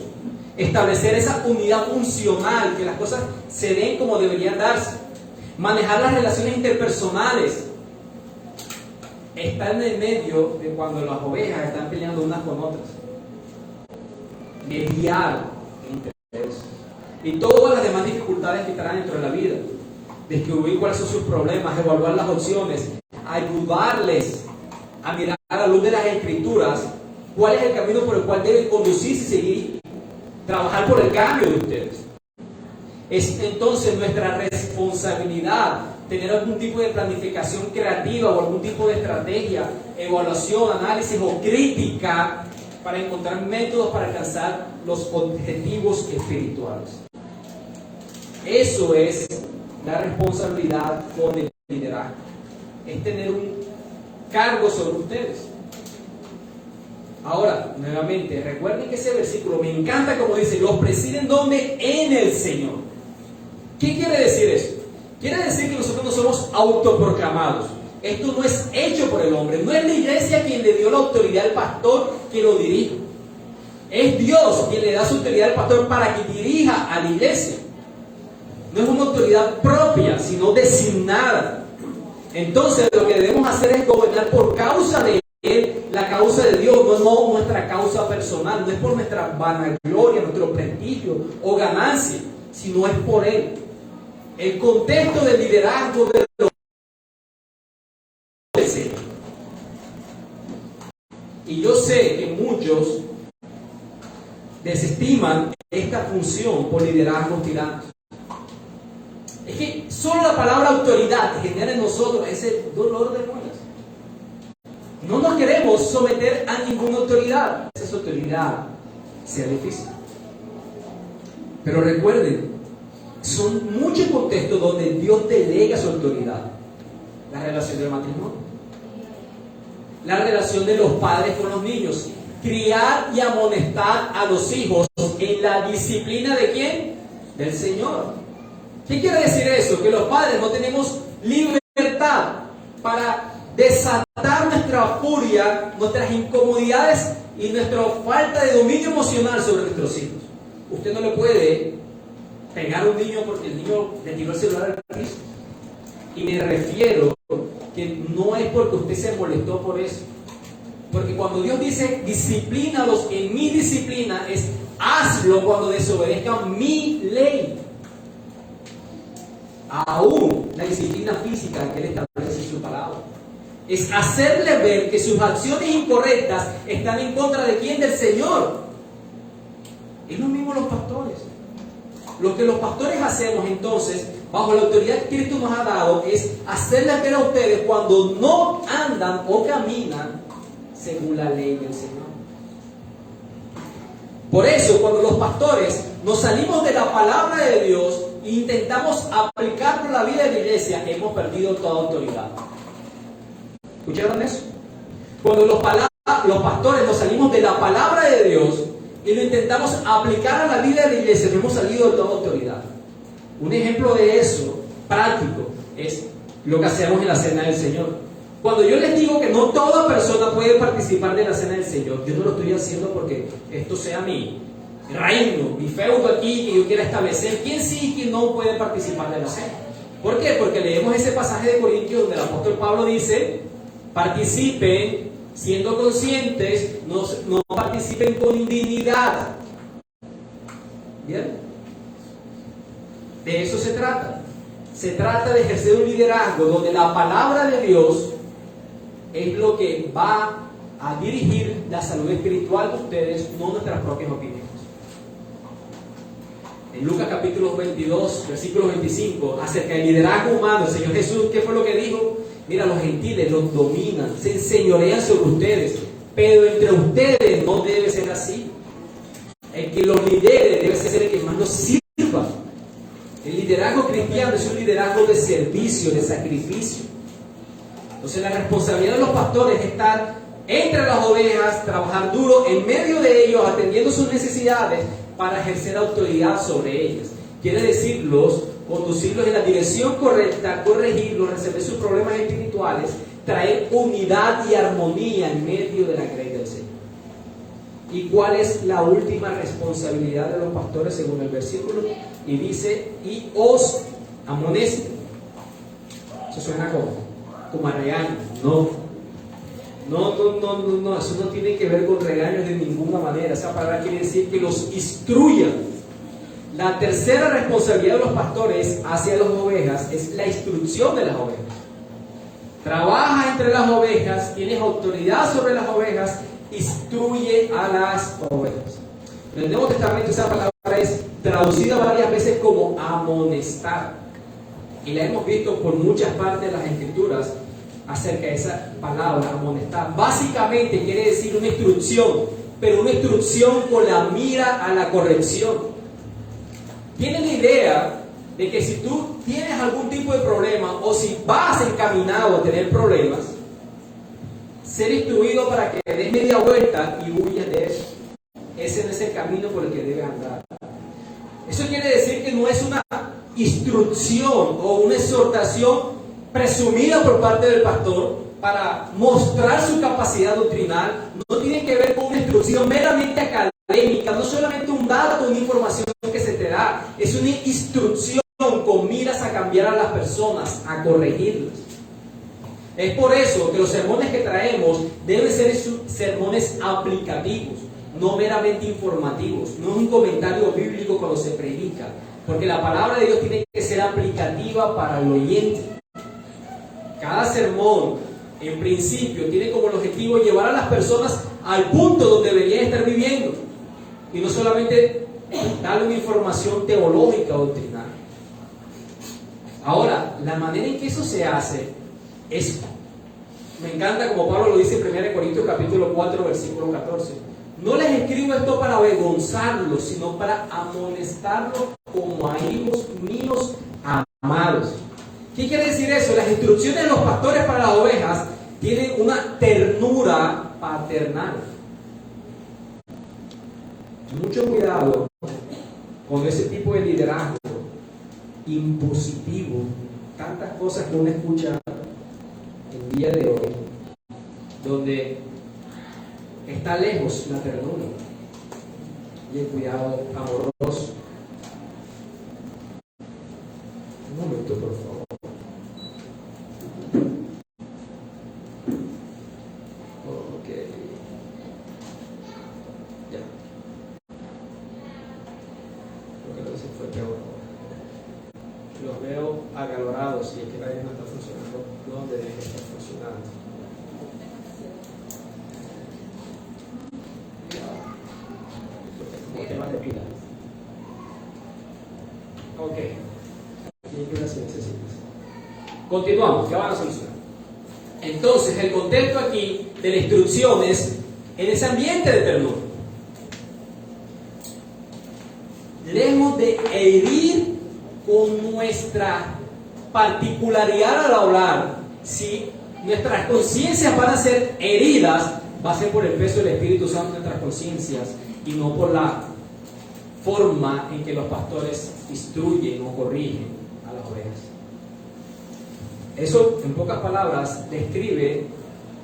establecer esa unidad funcional, que las cosas se den como deberían darse, manejar las relaciones interpersonales, estar en el medio de cuando las ovejas están peleando unas con otras, mediar entre eso, y todas las demás dificultades que traen dentro de la vida, descubrir cuáles son sus problemas, evaluar las opciones, ayudarles a mirar a la luz de las Escrituras cuál es el camino por el cual deben conducirse y seguir, trabajar por el cambio de ustedes. Es entonces nuestra responsabilidad tener algún tipo de planificación creativa o algún tipo de estrategia, evaluación, análisis o crítica para encontrar métodos para alcanzar los objetivos espirituales. Eso es la responsabilidad con el liderazgo. Es tener un cargo sobre ustedes. Ahora, nuevamente, recuerden que ese versículo me encanta como dice: los presiden ¿dónde? En el Señor. ¿Qué quiere decir eso? Quiere decir que nosotros no somos autoproclamados. esto no es hecho por el hombre. No es la iglesia quien le dio la autoridad al pastor que lo dirija. Es Dios quien le da su autoridad al pastor para que dirija a la iglesia. No es una autoridad propia, sino designada. Entonces lo que debemos hacer es gobernar por causa de Él, la causa de Dios, no nuestra causa personal, no es por nuestra vanagloria, nuestro prestigio o ganancia, sino es por Él. El contexto del liderazgo de los y yo sé que muchos desestiman esta función por liderazgos tiránicos. Es que solo la palabra autoridad genera en nosotros ese dolor de muelas. No nos queremos someter a ninguna autoridad. Esa autoridad sea difícil. Pero recuerden, son muchos contextos donde Dios delega su autoridad. La relación del matrimonio, la relación de los padres con los niños, criar y amonestar a los hijos en la disciplina ¿de quién? Del Señor. ¿Qué quiere decir eso? Que los padres no tenemos libertad para desatar nuestra furia, nuestras incomodidades y nuestra falta de dominio emocional sobre nuestros hijos. Usted no le puede pegar a un niño porque el niño le tiró el celular al piso. Y me refiero que no es porque usted se molestó por eso. Porque cuando Dios dice disciplínalos en mi disciplina, es hazlo cuando desobedezcan mi ley. Aún la disciplina física que Él establece en su palabra es hacerle ver que sus acciones incorrectas están en contra de quién, del Señor. Es lo mismo los pastores. Lo que los pastores hacemos entonces, bajo la autoridad que Cristo nos ha dado, es hacerles ver a ustedes cuando no andan o caminan según la ley del Señor. Por eso, cuando los pastores nos salimos de la palabra de Dios e intentamos aplicarlo en la vida de la iglesia, hemos perdido toda autoridad. ¿Escucharon eso? Cuando los pastores nos salimos de la palabra de Dios y lo intentamos aplicar a la vida de la iglesia, hemos salido de toda autoridad. Un ejemplo de eso, práctico, es lo que hacemos en la Cena del Señor. Cuando yo les digo que no toda persona puede participar de la Cena del Señor, yo no lo estoy haciendo porque esto sea mi reino, mi feudo aquí que yo quiera establecer quién sí y quién no puede participar de la Cena. ¿Por qué? Porque leemos ese pasaje de Corintios donde el apóstol Pablo dice: participen siendo conscientes, no participen con indignidad. ¿Bien? De eso se trata. Se trata de ejercer un liderazgo donde la palabra de Dios es lo que va a dirigir la salud espiritual de ustedes, no nuestras propias opiniones. En Lucas capítulo 22, versículo 25, acerca del liderazgo humano, el Señor Jesús, ¿qué fue lo que dijo? Mira, los gentiles los dominan, se enseñorean sobre ustedes, pero entre ustedes no debe ser así. El que los lidere debe ser el que más nos sirva. El liderazgo cristiano es un liderazgo de servicio, de sacrificio. Entonces la responsabilidad de los pastores es estar entre las ovejas, trabajar duro en medio de ellos, atendiendo sus necesidades para ejercer autoridad sobre ellas. Quiere decirlos, conducirlos en la dirección correcta, corregirlos, resolver sus problemas espirituales, traer unidad y armonía en medio de la grey del Señor. ¿Y cuál es la última responsabilidad de los pastores según el versículo? Y dice, y os amonesten. Eso suena como a regaño. No, eso no tiene que ver con regaños de ninguna manera. Esa palabra quiere decir que los instruyan. La tercera responsabilidad de los pastores hacia las ovejas es la instrucción de las ovejas. Trabaja entre las ovejas, tienes autoridad sobre las ovejas, instruye a las ovejas. En el Nuevo Testamento esa palabra es traducida varias veces como amonestar. Y la hemos visto por muchas partes de las Escrituras acerca de esa palabra, amonestar. Básicamente quiere decir una instrucción, pero una instrucción con la mira a la corrección. Tienes la idea de que si tú tienes algún tipo de problema o si vas encaminado a tener problemas, ser instruido para que des media vuelta y huyas de eso. Ese no es el camino por el que debes andar. Eso quiere decir que no es una instrucción o una exhortación presumida por parte del pastor para mostrar su capacidad doctrinal, no tiene que ver con una instrucción meramente académica, no solamente un dato, una información que se te da, es una instrucción con miras a cambiar a las personas, a corregirlas. Es por eso que los sermones que traemos deben ser sermones aplicativos, no meramente informativos. No es un comentario bíblico cuando se predica, porque la palabra de Dios tiene que ser aplicativa para el oyente. Cada sermón, en principio, tiene como el objetivo llevar a las personas al punto donde deberían estar viviendo, y no solamente darle una información teológica o doctrinal. Ahora, la manera en que eso se hace es, me encanta como Pablo lo dice en 1 Corintios capítulo 4, versículo 14. No les escribo esto para avergonzarlos, sino para amonestarlos como a hijos míos amados. ¿Qué quiere decir eso? Las instrucciones de los pastores para las ovejas tienen una ternura paternal. Mucho cuidado con ese tipo de liderazgo impositivo. Tantas cosas que uno escucha el día de hoy, donde está lejos la ternura y el cuidado amoroso. Un momento, por favor. Ok. Ya. Creo que se fue peor. Los veo acalorados y es que la no está funcionando donde debe estar funcionando. Como temas de pila. Ok. ¿Qué necesitas? Continuamos, ¿qué van a solucionar? Entonces, el contexto aquí de la instrucción es en ese ambiente de ternura. Lejos de herir con nuestra particularidad al hablar, si nuestras conciencias van a ser heridas, va a ser por el peso del Espíritu Santo en nuestras conciencias y no por la forma en que los pastores instruyen o corrigen a las ovejas. Eso, en pocas palabras, describe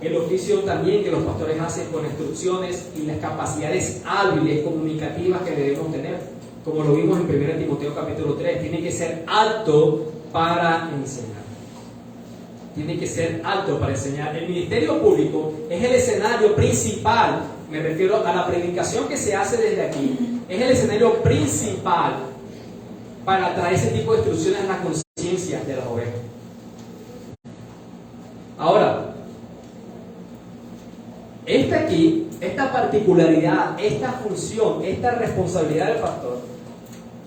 el oficio también que los pastores hacen con instrucciones y las capacidades hábiles comunicativas que debemos tener. Como lo vimos en 1 Timoteo capítulo 3, tiene que ser apto para enseñar. Tiene que ser apto para enseñar. El ministerio público es el escenario principal, me refiero a la predicación que se hace desde aquí, es el escenario principal para traer ese tipo de instrucciones a las conciencias de las ovejas. Ahora, esta particularidad, esta función, esta responsabilidad del pastor,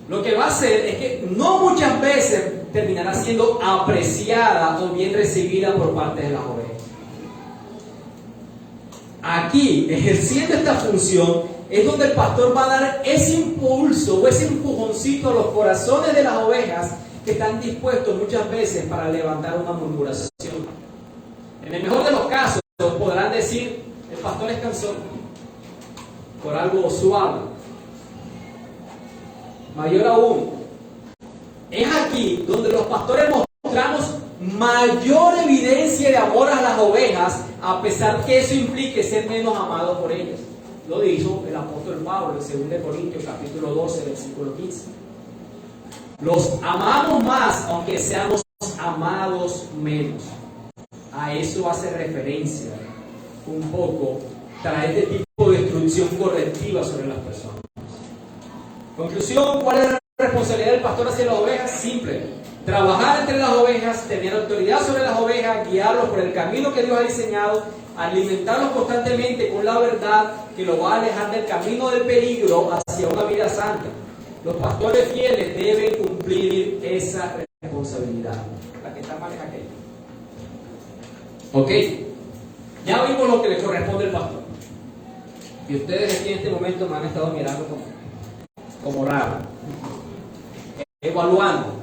lo que va a hacer es que no muchas veces terminará siendo apreciada o bien recibida por parte de las ovejas. Aquí, ejerciendo esta función, es donde el pastor va a dar ese impulso o ese empujoncito a los corazones de las ovejas que están dispuestos muchas veces para levantar una murmuración. En el mejor de los casos, podrán decir: el pastor es cansón, por algo suave. Mayor aún, es aquí donde los pastores mostramos mayor evidencia de amor a las ovejas, a pesar que eso implique ser menos amados por ellas. Lo dijo el apóstol Pablo en 2 Corintios capítulo 12, versículo 15. Los amamos más, aunque seamos amados menos. A eso hace referencia un poco traer este tipo de instrucción correctiva sobre las personas. Conclusión, ¿cuál es la responsabilidad del pastor hacia las ovejas? Simple: trabajar entre las ovejas, tener autoridad sobre las ovejas, guiarlos por el camino que Dios ha diseñado, alimentarlos constantemente con la verdad que los va a alejar del camino del peligro hacia una vida santa. Los pastores fieles deben cumplir esa responsabilidad. La que está mal es aquella. Ok, ya vimos lo que le corresponde al pastor. Y ustedes aquí en este momento me han estado mirando como raro, evaluando.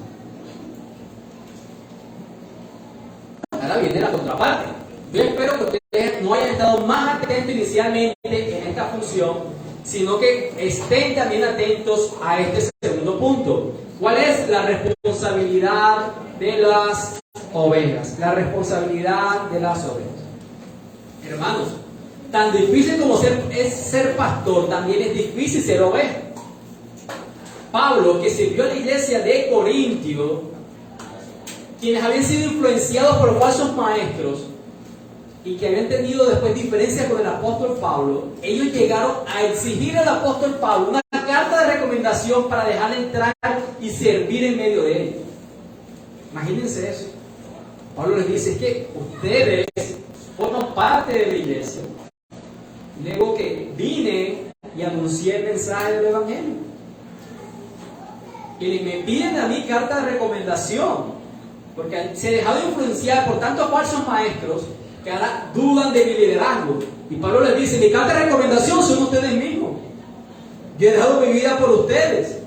Ahora viene la contraparte. Yo espero que ustedes no hayan estado más atentos inicialmente en esta función, sino que estén también atentos a este segundo punto. ¿Cuál es la responsabilidad de las ovejas, la responsabilidad de las ovejas. Hermanos, tan difícil como es ser pastor, también es difícil ser oveja. Pablo, que sirvió a la iglesia de Corintio, quienes habían sido influenciados por falsos maestros y que habían tenido después diferencias con el apóstol Pablo, ellos llegaron a exigir al apóstol Pablo una carta de recomendación para dejarle entrar y servir en medio de ellos. Imagínense eso. Pablo les dice: es que ustedes forman parte de la iglesia. Luego que vine y anuncié el mensaje del evangelio. Y me piden a mí carta de recomendación, porque se dejaron influenciar por tantos falsos maestros que ahora dudan de mi liderazgo. Y Pablo les dice: mi carta de recomendación son ustedes mismos. Yo he dado mi vida por ustedes.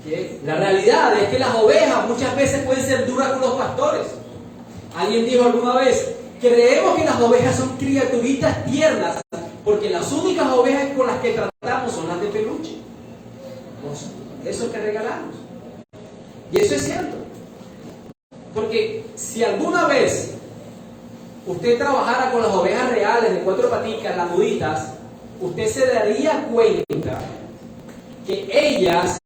¿Qué? La realidad es que las ovejas muchas veces pueden ser duras con los pastores. Alguien dijo alguna vez: creemos que las ovejas son criaturitas tiernas, porque las únicas ovejas con las que tratamos son las de peluche. Eso que regalamos. Y eso es cierto. Porque si alguna vez usted trabajara con las ovejas reales de 4 paticas, las nuditas, usted se daría cuenta que ellas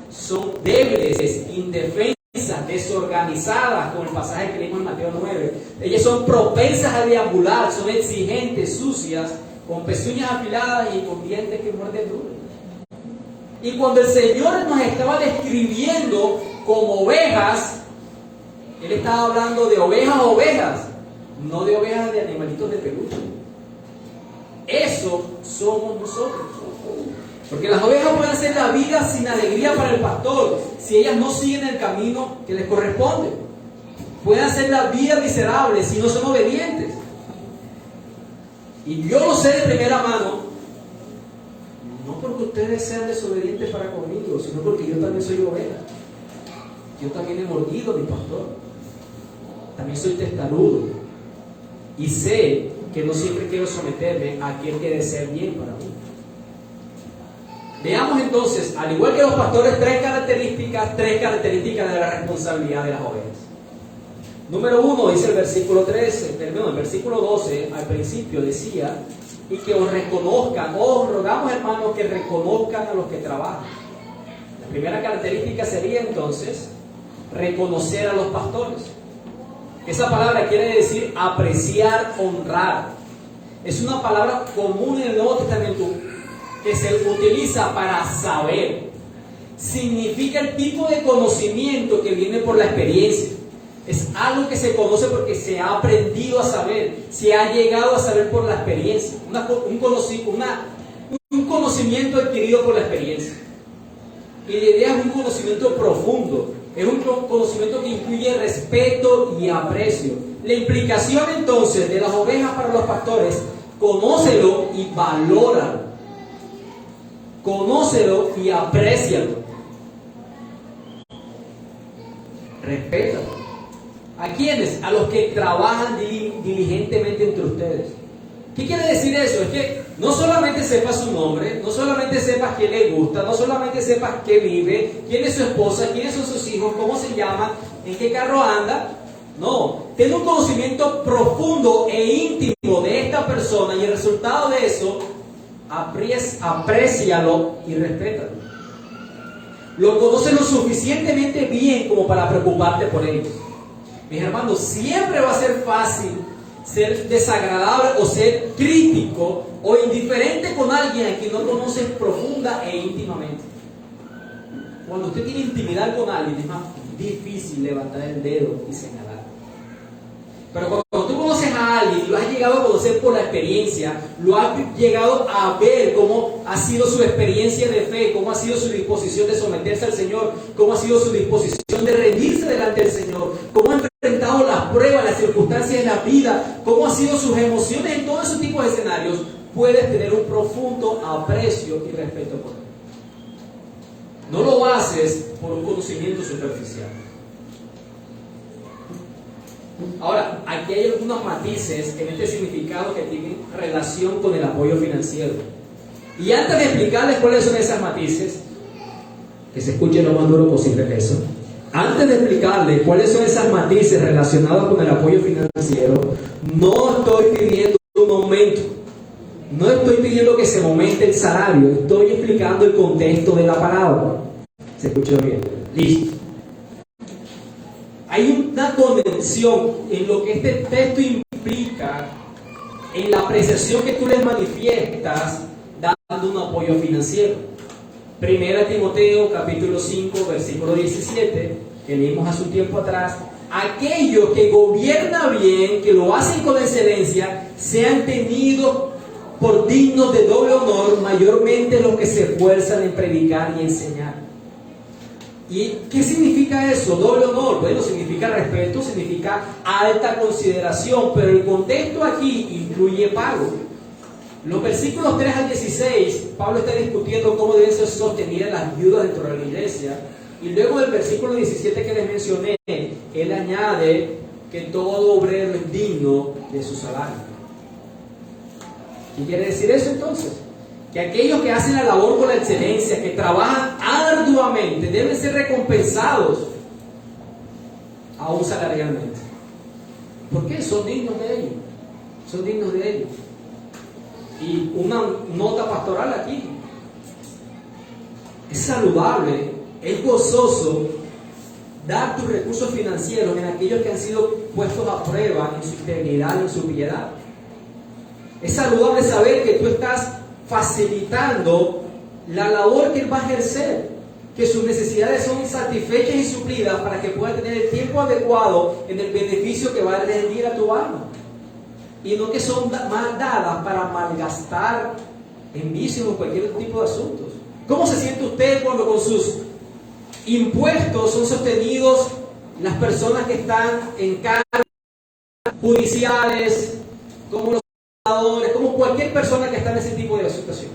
son débiles, indefensas, desorganizadas, como el pasaje que leímos en Mateo 9. Ellas son propensas a deambular, son exigentes, sucias, con pezuñas afiladas y con dientes que muerden duro. Y cuando el Señor nos estaba describiendo como ovejas, Él estaba hablando de ovejas, no de ovejas de animalitos de peluche. Eso somos nosotros. Porque las ovejas pueden hacer la vida sin alegría para el pastor si ellas no siguen el camino que les corresponde. Pueden hacer la vida miserable si no son obedientes. Y yo lo sé de primera mano, no porque ustedes sean desobedientes para conmigo, sino porque yo también soy oveja. Yo también he mordido a mi pastor. También soy testarudo. Y sé que no siempre quiero someterme a quien quiere ser bien para mí. Veamos entonces, al igual que los pastores, tres características de la responsabilidad de las ovejas. Número 1, dice el versículo 13, perdón, el versículo 12, al principio decía: y que os reconozcan, os rogamos, hermanos, que reconozcan a los que trabajan. La primera característica sería entonces reconocer a los pastores. Esa palabra quiere decir apreciar, honrar. Es una palabra común en el Nuevo Testamento que se utiliza para saber. Significa el tipo de conocimiento que viene por la experiencia. Es algo que se conoce porque se ha aprendido a saber, se ha llegado a saber por la experiencia. Un conocimiento adquirido por la experiencia. Y la idea es un conocimiento profundo. Es un conocimiento que incluye respeto y aprecio. La implicación entonces de las ovejas para los pastores: conócelo y valóralo. Conócelo y aprécialo. Respétalo. ¿A quiénes? A los que trabajan diligentemente entre ustedes. ¿Qué quiere decir eso? Es que no solamente sepas su nombre, no solamente sepas qué le gusta, no solamente sepas qué vive, quién es su esposa, quiénes son sus hijos, cómo se llaman, en qué carro anda. No, ten un conocimiento profundo e íntimo de esta persona, y el resultado de eso, aprécialo y respétalo. Lo conoces lo suficientemente bien como para preocuparte por ellos. Mis hermanos, siempre va a ser fácil ser desagradable o ser crítico o indiferente con alguien a quien no conoces profunda e íntimamente. Cuando usted tiene intimidad con alguien, es más difícil levantar el dedo y señalar. Pero cuando tú conoces a alguien y lo has llegado a conocer por la experiencia, lo has llegado a ver cómo ha sido su experiencia de fe, cómo ha sido su disposición de someterse al Señor, cómo ha sido su disposición de rendirse delante del Señor, cómo ha enfrentado las pruebas, las circunstancias de la vida, cómo han sido sus emociones en todos esos tipos de escenarios, puedes tener un profundo aprecio y respeto por él. No lo haces por un conocimiento superficial. Ahora, aquí hay algunos matices en este significado que tienen relación con el apoyo financiero. Y antes de explicarles cuáles son esos matices, que se escuche lo más duro posible eso, antes de explicarle cuáles son esas matices relacionadas con el apoyo financiero, no estoy pidiendo un aumento. No estoy pidiendo que se aumente el salario, estoy explicando el contexto de la palabra. ¿Se escuchó bien? Listo. Hay una conexión en lo que este texto implica, en la apreciación que tú les manifiestas dando un apoyo financiero. Primera Timoteo capítulo 5 versículo 17, que leímos hace un tiempo atrás: aquellos que gobiernan bien, que lo hacen con excelencia, sean tenidos por dignos de doble honor, mayormente los que se esfuerzan en predicar y enseñar. ¿Y qué significa eso? Doble honor. Bueno, significa respeto, significa alta consideración, pero el contexto aquí incluye pago. Los versículos 3 al 16, Pablo está discutiendo cómo deben ser sostenidas las viudas dentro de la iglesia. Y luego del versículo 17 que les mencioné, él añade que todo obrero es digno de su salario. ¿Qué quiere decir eso entonces? Que aquellos que hacen la labor con la excelencia, que trabajan arduamente, deben ser recompensados aún salarialmente. ¿Por qué? Son dignos de ello. Son dignos de ello. Y una nota pastoral aquí: es saludable, es gozoso dar tus recursos financieros en aquellos que han sido puestos a prueba en su integridad y en su piedad. Es saludable saber que tú estás facilitando la labor que él va a ejercer, que sus necesidades son satisfechas y suplidas para que pueda tener el tiempo adecuado en el beneficio que va a rendir a tu alma, y no que son más dadas para malgastar en vicios o cualquier otro tipo de asuntos. ¿Cómo se siente usted cuando con sus impuestos son sostenidos las personas que están en cargos judiciales, como los trabajadores, como cualquier persona que está en ese tipo de situación?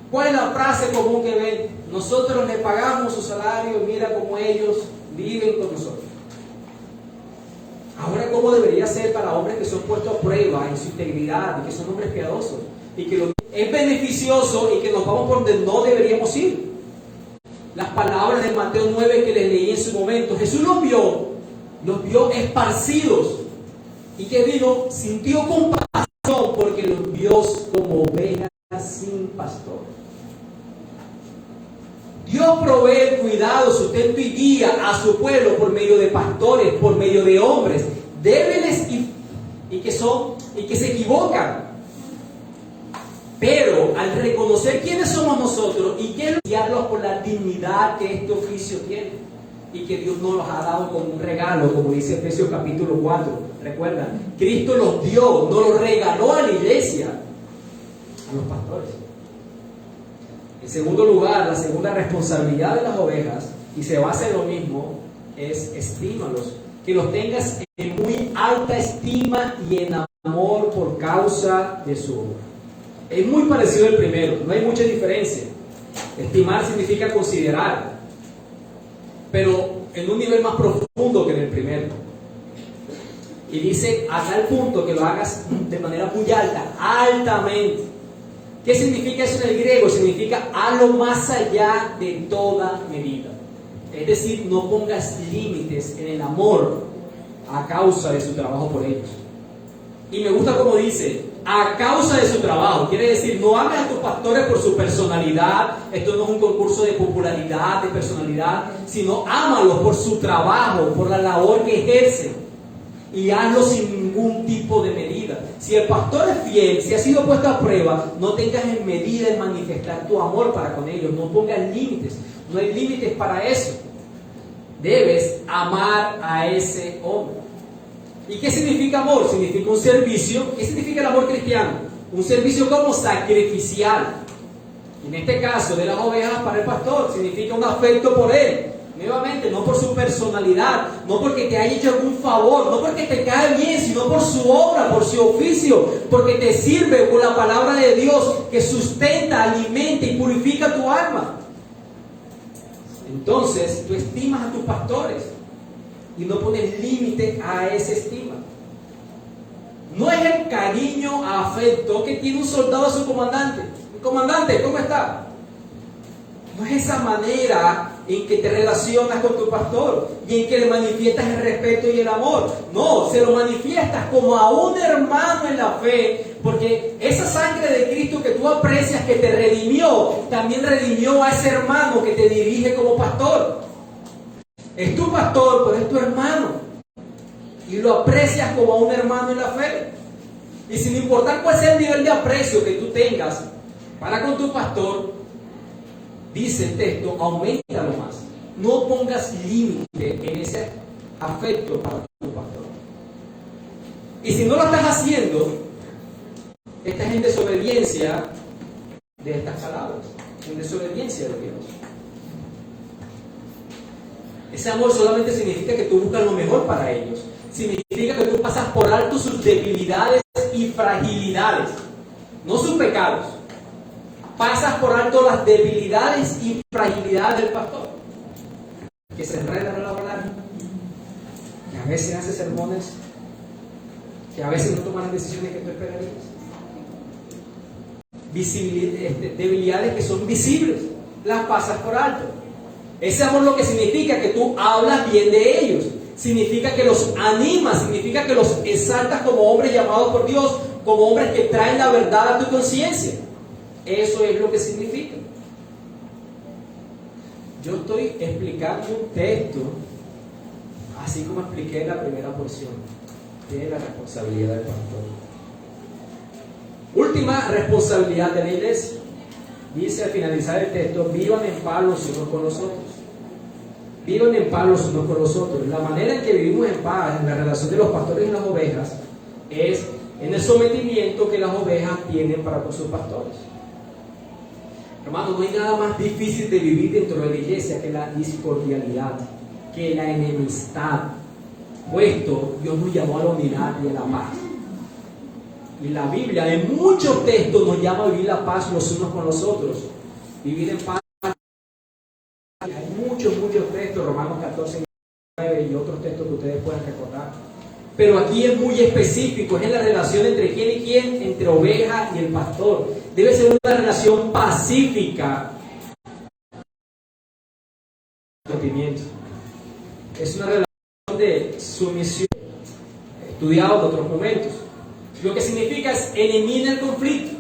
¿Cuál es la frase común que ven? Nosotros les pagamos su salario, mira cómo ellos viven con nosotros. Ahora, ¿cómo debería ser para hombres que son puestos a prueba en su integridad y que son hombres piadosos y que es beneficioso y que nos vamos por donde no deberíamos ir? Las palabras de Mateo 9 que les leí en su momento: Jesús los vio esparcidos, y que dijo, sintió compasión porque los vio como ovejas sin pastor. Dios provee el cuidado, sustento y guía a su pueblo por medio de pastores, por medio de hombres débiles y que se equivocan. Pero al reconocer quiénes somos nosotros y que guiarlos por la dignidad que este oficio tiene y que Dios nos los ha dado como un regalo, como dice Efesios capítulo 4. Recuerdan, Cristo los dio, nos los regaló a la iglesia, a los pastores. En segundo lugar, la segunda responsabilidad de las ovejas, y se basa en lo mismo, es estímalos, que los tengas en muy alta estima y en amor por causa de su obra. Es muy parecido al primero, no hay mucha diferencia. Estimar significa considerar, pero en un nivel más profundo que en el primero. Y dice a tal punto que lo hagas de manera muy alta, altamente. ¿Qué significa eso en el griego? Significa a lo más allá de toda medida. Es decir, no pongas límites en el amor a causa de su trabajo por ellos. Y me gusta como dice, a causa de su trabajo. Quiere decir, no ames a tus pastores por su personalidad. Esto no es un concurso de popularidad, de personalidad, sino ámalos por su trabajo, por la labor que ejercen. Y hazlo sin ningún tipo de medida. Si el pastor es fiel, si ha sido puesto a prueba, no tengas en medida en manifestar tu amor para con ellos. No pongas límites. No hay límites para eso. Debes amar a ese hombre. ¿Y qué significa amor? Significa un servicio. ¿Qué significa el amor cristiano? Un servicio como sacrificial. En este caso, de las ovejas para el pastor, significa un afecto por él. Nuevamente, no por su personalidad, no porque te haya hecho algún favor, no porque te cae bien, sino por su obra, por su oficio, porque te sirve por la palabra de Dios que sustenta, alimenta y purifica tu alma. Entonces, tú estimas a tus pastores y no pones límite a esa estima. No es el cariño, afecto que tiene un soldado a su comandante. Comandante, ¿cómo está? No es esa manera en que te relacionas con tu pastor y en que le manifiestas el respeto y el amor. No, se lo manifiestas como a un hermano en la fe, porque esa sangre de Cristo que tú aprecias, que te redimió, también redimió a ese hermano que te dirige como pastor. Es tu pastor, pero es tu hermano. Y lo aprecias como a un hermano en la fe. Y sin importar cuál sea el nivel de aprecio que tú tengas para con tu pastor, dice el texto, auméntalo más. No pongas límite en ese afecto para tu pastor. Y si no lo estás haciendo, estás en desobediencia de estas palabras, en desobediencia de Dios. Ese amor solamente significa que tú buscas lo mejor para ellos. Significa que tú pasas por alto sus debilidades y fragilidades, no sus pecados. Pasas por alto las debilidades y fragilidades del pastor, que se enreda en la palabra, que a veces hace sermones, que a veces no toma las decisiones que tú esperarías. Debilidades que son visibles, las pasas por alto. Ese amor lo que significa que tú hablas bien de ellos, significa que los animas, significa que los exaltas como hombres llamados por Dios, como hombres que traen la verdad a tu conciencia. Eso es lo que significa. Yo estoy explicando un texto, así como expliqué en la primera porción, de la responsabilidad del pastor. Última responsabilidad de la iglesia. Dice al finalizar el texto: vivan en paz los unos con los otros. Vivan en paz los unos con los otros. La manera en que vivimos en paz en la relación de los pastores y las ovejas es en el sometimiento que las ovejas tienen para con sus pastores. Hermano, no hay nada más difícil de vivir dentro de la iglesia que la discordialidad, que la enemistad. Puesto, Dios nos llamó a la unidad y a la paz. Y la Biblia en muchos textos nos llama a vivir la paz los unos con los otros. Vivir en paz. Hay muchos textos, Romanos 14, 9 y otros textos que ustedes puedan recordar. Pero aquí es muy específico, es en la relación entre quién y quién, entre oveja y el pastor. Debe ser una relación pacífica. Es una relación de sumisión, estudiado en otros momentos. Lo que significa es elimina el conflicto.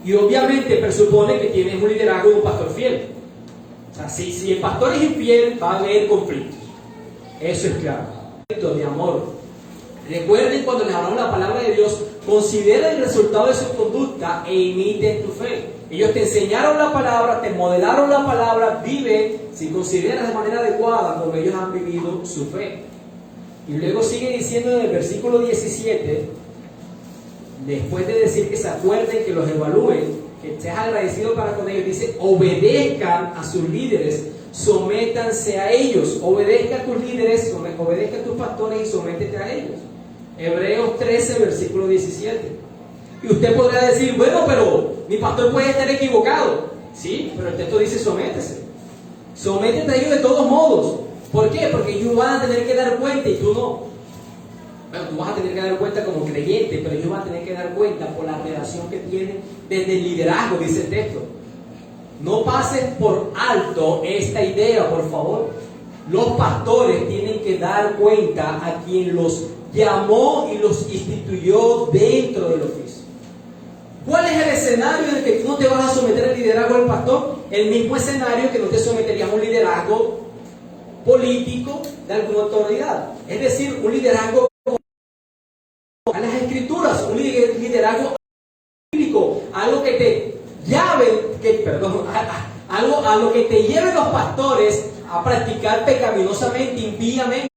Y obviamente presupone que tienes un liderazgo de un pastor fiel. O sea, si el pastor es infiel, va a haber conflictos. Eso es claro. De amor. Recuerden cuando les hablamos la palabra de Dios, considera el resultado de su conducta e imiten tu fe. Ellos te enseñaron la palabra, te modelaron la palabra, vive si consideras de manera adecuada como ellos han vivido su fe. Y luego sigue diciendo en el versículo 17, después de decir que se acuerden, que los evalúen, que seas agradecido para con ellos, dice: obedezcan a sus líderes, sométanse a ellos. Obedezca a tus líderes, obedezca a tus pastores y sométete a ellos. Hebreos 13, versículo 17. Y usted podrá decir: bueno, pero mi pastor puede estar equivocado. Sí, pero el texto dice: sométese. Sométete a ellos de todos modos. ¿Por qué? Porque ellos van a tener que dar cuenta y tú no. Bueno, tú vas a tener que dar cuenta como creyente, pero ellos van a tener que dar cuenta por la relación que tienen desde el liderazgo, dice el texto. No pasen por alto esta idea, por favor. Los pastores tienen que dar cuenta a quien los llamó y los instituyó dentro del oficio. ¿Cuál es el escenario en el que tú no te vas a someter al liderazgo del pastor? El mismo escenario que no te someterías a un liderazgo político de alguna autoridad. Es decir, un liderazgo a las escrituras, un liderazgo bíblico, algo que te algo a lo que te lleven los pastores a practicar pecaminosamente, impíamente.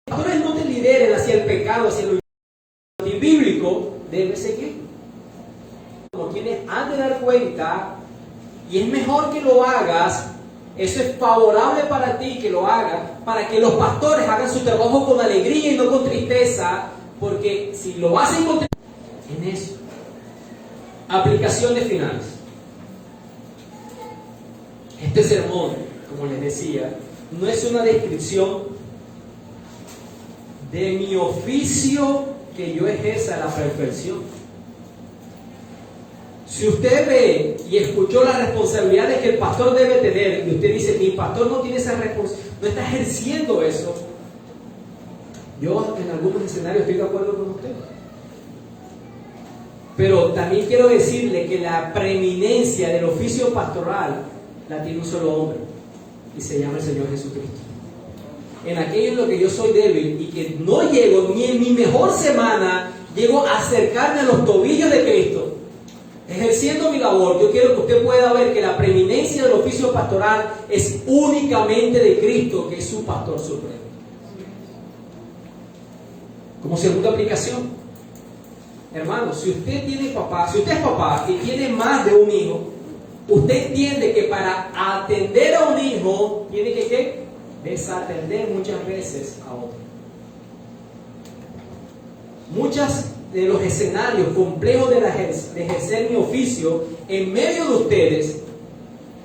Los pastores no te lideren hacia el pecado, hacia lo bíblico, debes seguir. Como quienes han de dar cuenta, y es mejor que lo hagas. Eso es favorable para ti que lo hagas, para que los pastores hagan su trabajo con alegría y no con tristeza, porque si lo hacen con tristeza, en eso. Aplicación de finales. Este sermón, como les decía, no es una descripción de mi oficio que yo ejerza a la perfección. Si usted ve y escuchó las responsabilidades que el pastor debe tener, y usted dice, mi pastor no tiene esa responsabilidad, no está ejerciendo eso, yo en algunos escenarios estoy de acuerdo con usted. Pero también quiero decirle que la preeminencia del oficio pastoral la tiene un solo hombre, y se llama el Señor Jesucristo. En aquello en lo que yo soy débil y que no llego ni en mi mejor semana, llego a acercarme a los tobillos de Cristo, ejerciendo mi labor, yo quiero que usted pueda ver que la preeminencia del oficio pastoral es únicamente de Cristo, que es su pastor supremo. Como segunda aplicación, hermano, si usted tiene papá, si usted es papá y tiene más de un hijo, usted entiende que para atender a un hijo tiene que ¿qué? Desatender muchas veces a otro. Muchas de los escenarios complejos de ejercer mi oficio en medio de ustedes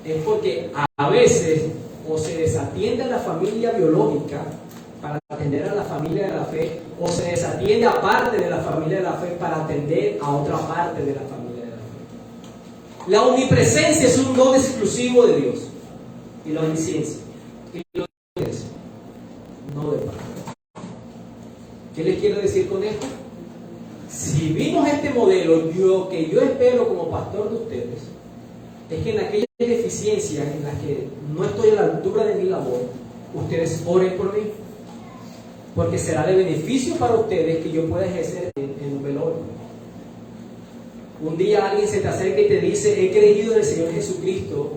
es porque a veces o se desatiende a la familia biológica para atender a la familia de la fe, o se desatiende a parte de la familia de la fe para atender a otra parte de la familia de la fe. La omnipresencia es un don exclusivo de Dios, y la omnisciencia, y lo es, no de parte. ¿Qué les quiero decir con esto? Si vimos este modelo, lo que yo espero como pastor de ustedes es que en aquellas deficiencias en las que no estoy a la altura de mi labor, ustedes oren por mí, porque será de beneficio para ustedes que yo pueda ejercer en un velorio. Un día alguien se te acerca y te dice, he creído en el Señor Jesucristo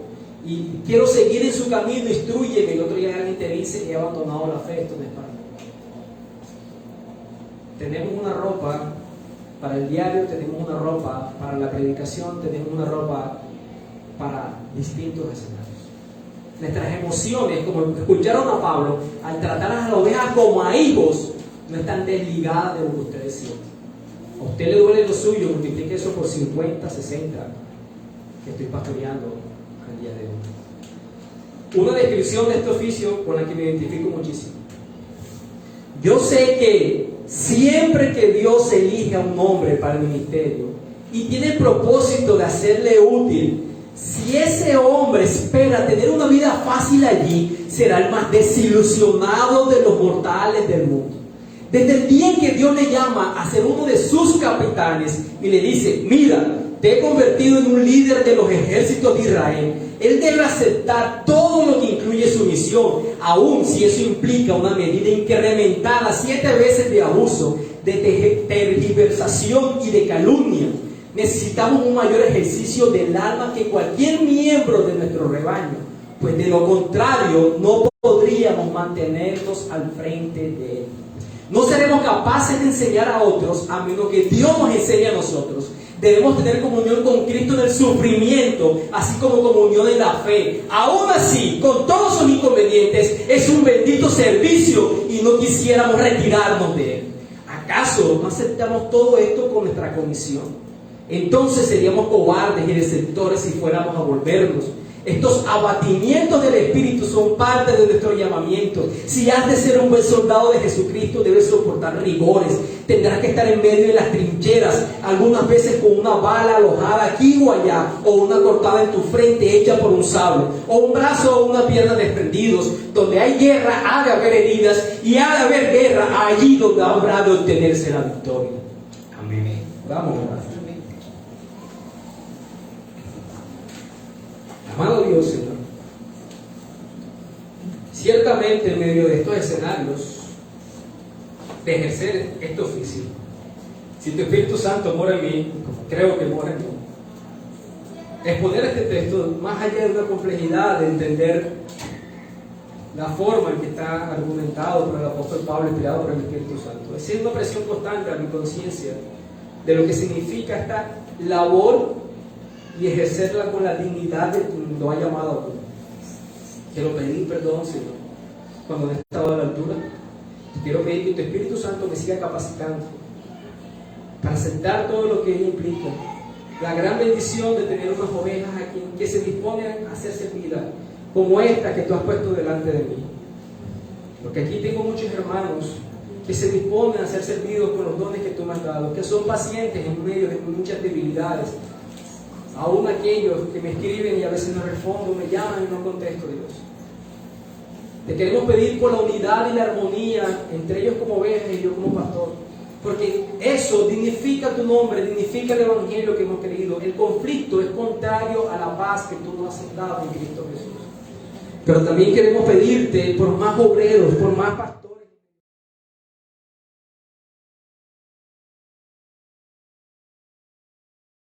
y quiero seguir en su camino, instrúyeme. Y el otro día alguien te dice, he abandonado la fe, esto no es para mí. Tenemos una ropa para el diario, tenemos una ropa para la predicación, tenemos una ropa para distintos escenarios. Nuestras emociones, como escucharon a Pablo, al tratar a las ovejas como a hijos, no están desligadas de lo que ustedes sienten. A usted le duele lo suyo, multiplique eso por 50, 60, que estoy pastoreando al día de hoy. Una descripción de este oficio con la que me identifico muchísimo. Yo sé que siempre que Dios elige a un hombre para el ministerio y tiene el propósito de hacerle útil, si ese hombre espera tener una vida fácil allí, será el más desilusionado de los mortales del mundo. Desde el día en que Dios le llama a ser uno de sus capitanes y le dice, mira, te he convertido en un líder de los ejércitos de Israel, él debe aceptar todo lo que incluye su misión, aun si eso implica una medida incrementada 7 veces de abuso, de tergiversación y de calumnia. Necesitamos un mayor ejercicio del alma que cualquier miembro de nuestro rebaño, pues de lo contrario no podríamos mantenernos al frente de él. No seremos capaces de enseñar a otros a menos que Dios nos enseñe a nosotros. Debemos tener comunión con Cristo en el sufrimiento, así como comunión en la fe. Aún así, con todos sus inconvenientes, es un bendito servicio y no quisiéramos retirarnos de él. ¿Acaso no aceptamos todo esto con nuestra comisión? Entonces seríamos cobardes y desertores si fuéramos a volvernos. Estos abatimientos del Espíritu son parte de nuestro llamamiento. Si has de ser un buen soldado de Jesucristo, debes soportar rigores. Tendrás que estar en medio de las trincheras, algunas veces con una bala alojada aquí o allá, o una cortada en tu frente hecha por un sable, o un brazo o una pierna desprendidos. Donde hay guerra, ha de haber heridas, y ha de haber guerra allí donde habrá de obtenerse la victoria. Amén. Vamos a orar. Amado Dios, Señor, ciertamente en medio de estos escenarios de ejercer este oficio, si tu Espíritu Santo mora en mí, como creo que mora en mí, exponer este texto más allá de una complejidad de entender la forma en que está argumentado por el apóstol Pablo, inspirado por el Espíritu Santo, es una presión constante a mi conciencia de lo que significa esta labor y ejercerla con la dignidad de quien lo ha llamado a uno. Quiero pedir perdón, Señor, cuando no he estado a la altura. Quiero pedir que tu Espíritu Santo me siga capacitando para aceptar todo lo que ello implica. La gran bendición de tener unas ovejas aquí que se disponen a ser servidas, como esta que tú has puesto delante de mí. Porque aquí tengo muchos hermanos que se disponen a ser servidos con los dones que tú me has dado, que son pacientes en medio de muchas debilidades, Aún aquellos que me escriben y a veces no respondo, me llaman y no contesto, Dios. Te queremos pedir por la unidad y la armonía entre ellos como ovejas y yo como pastor. Porque eso dignifica tu nombre, dignifica el evangelio que hemos creído. El conflicto es contrario a la paz que tú nos has dado en Cristo Jesús. Pero también queremos pedirte por más obreros, por más pastores.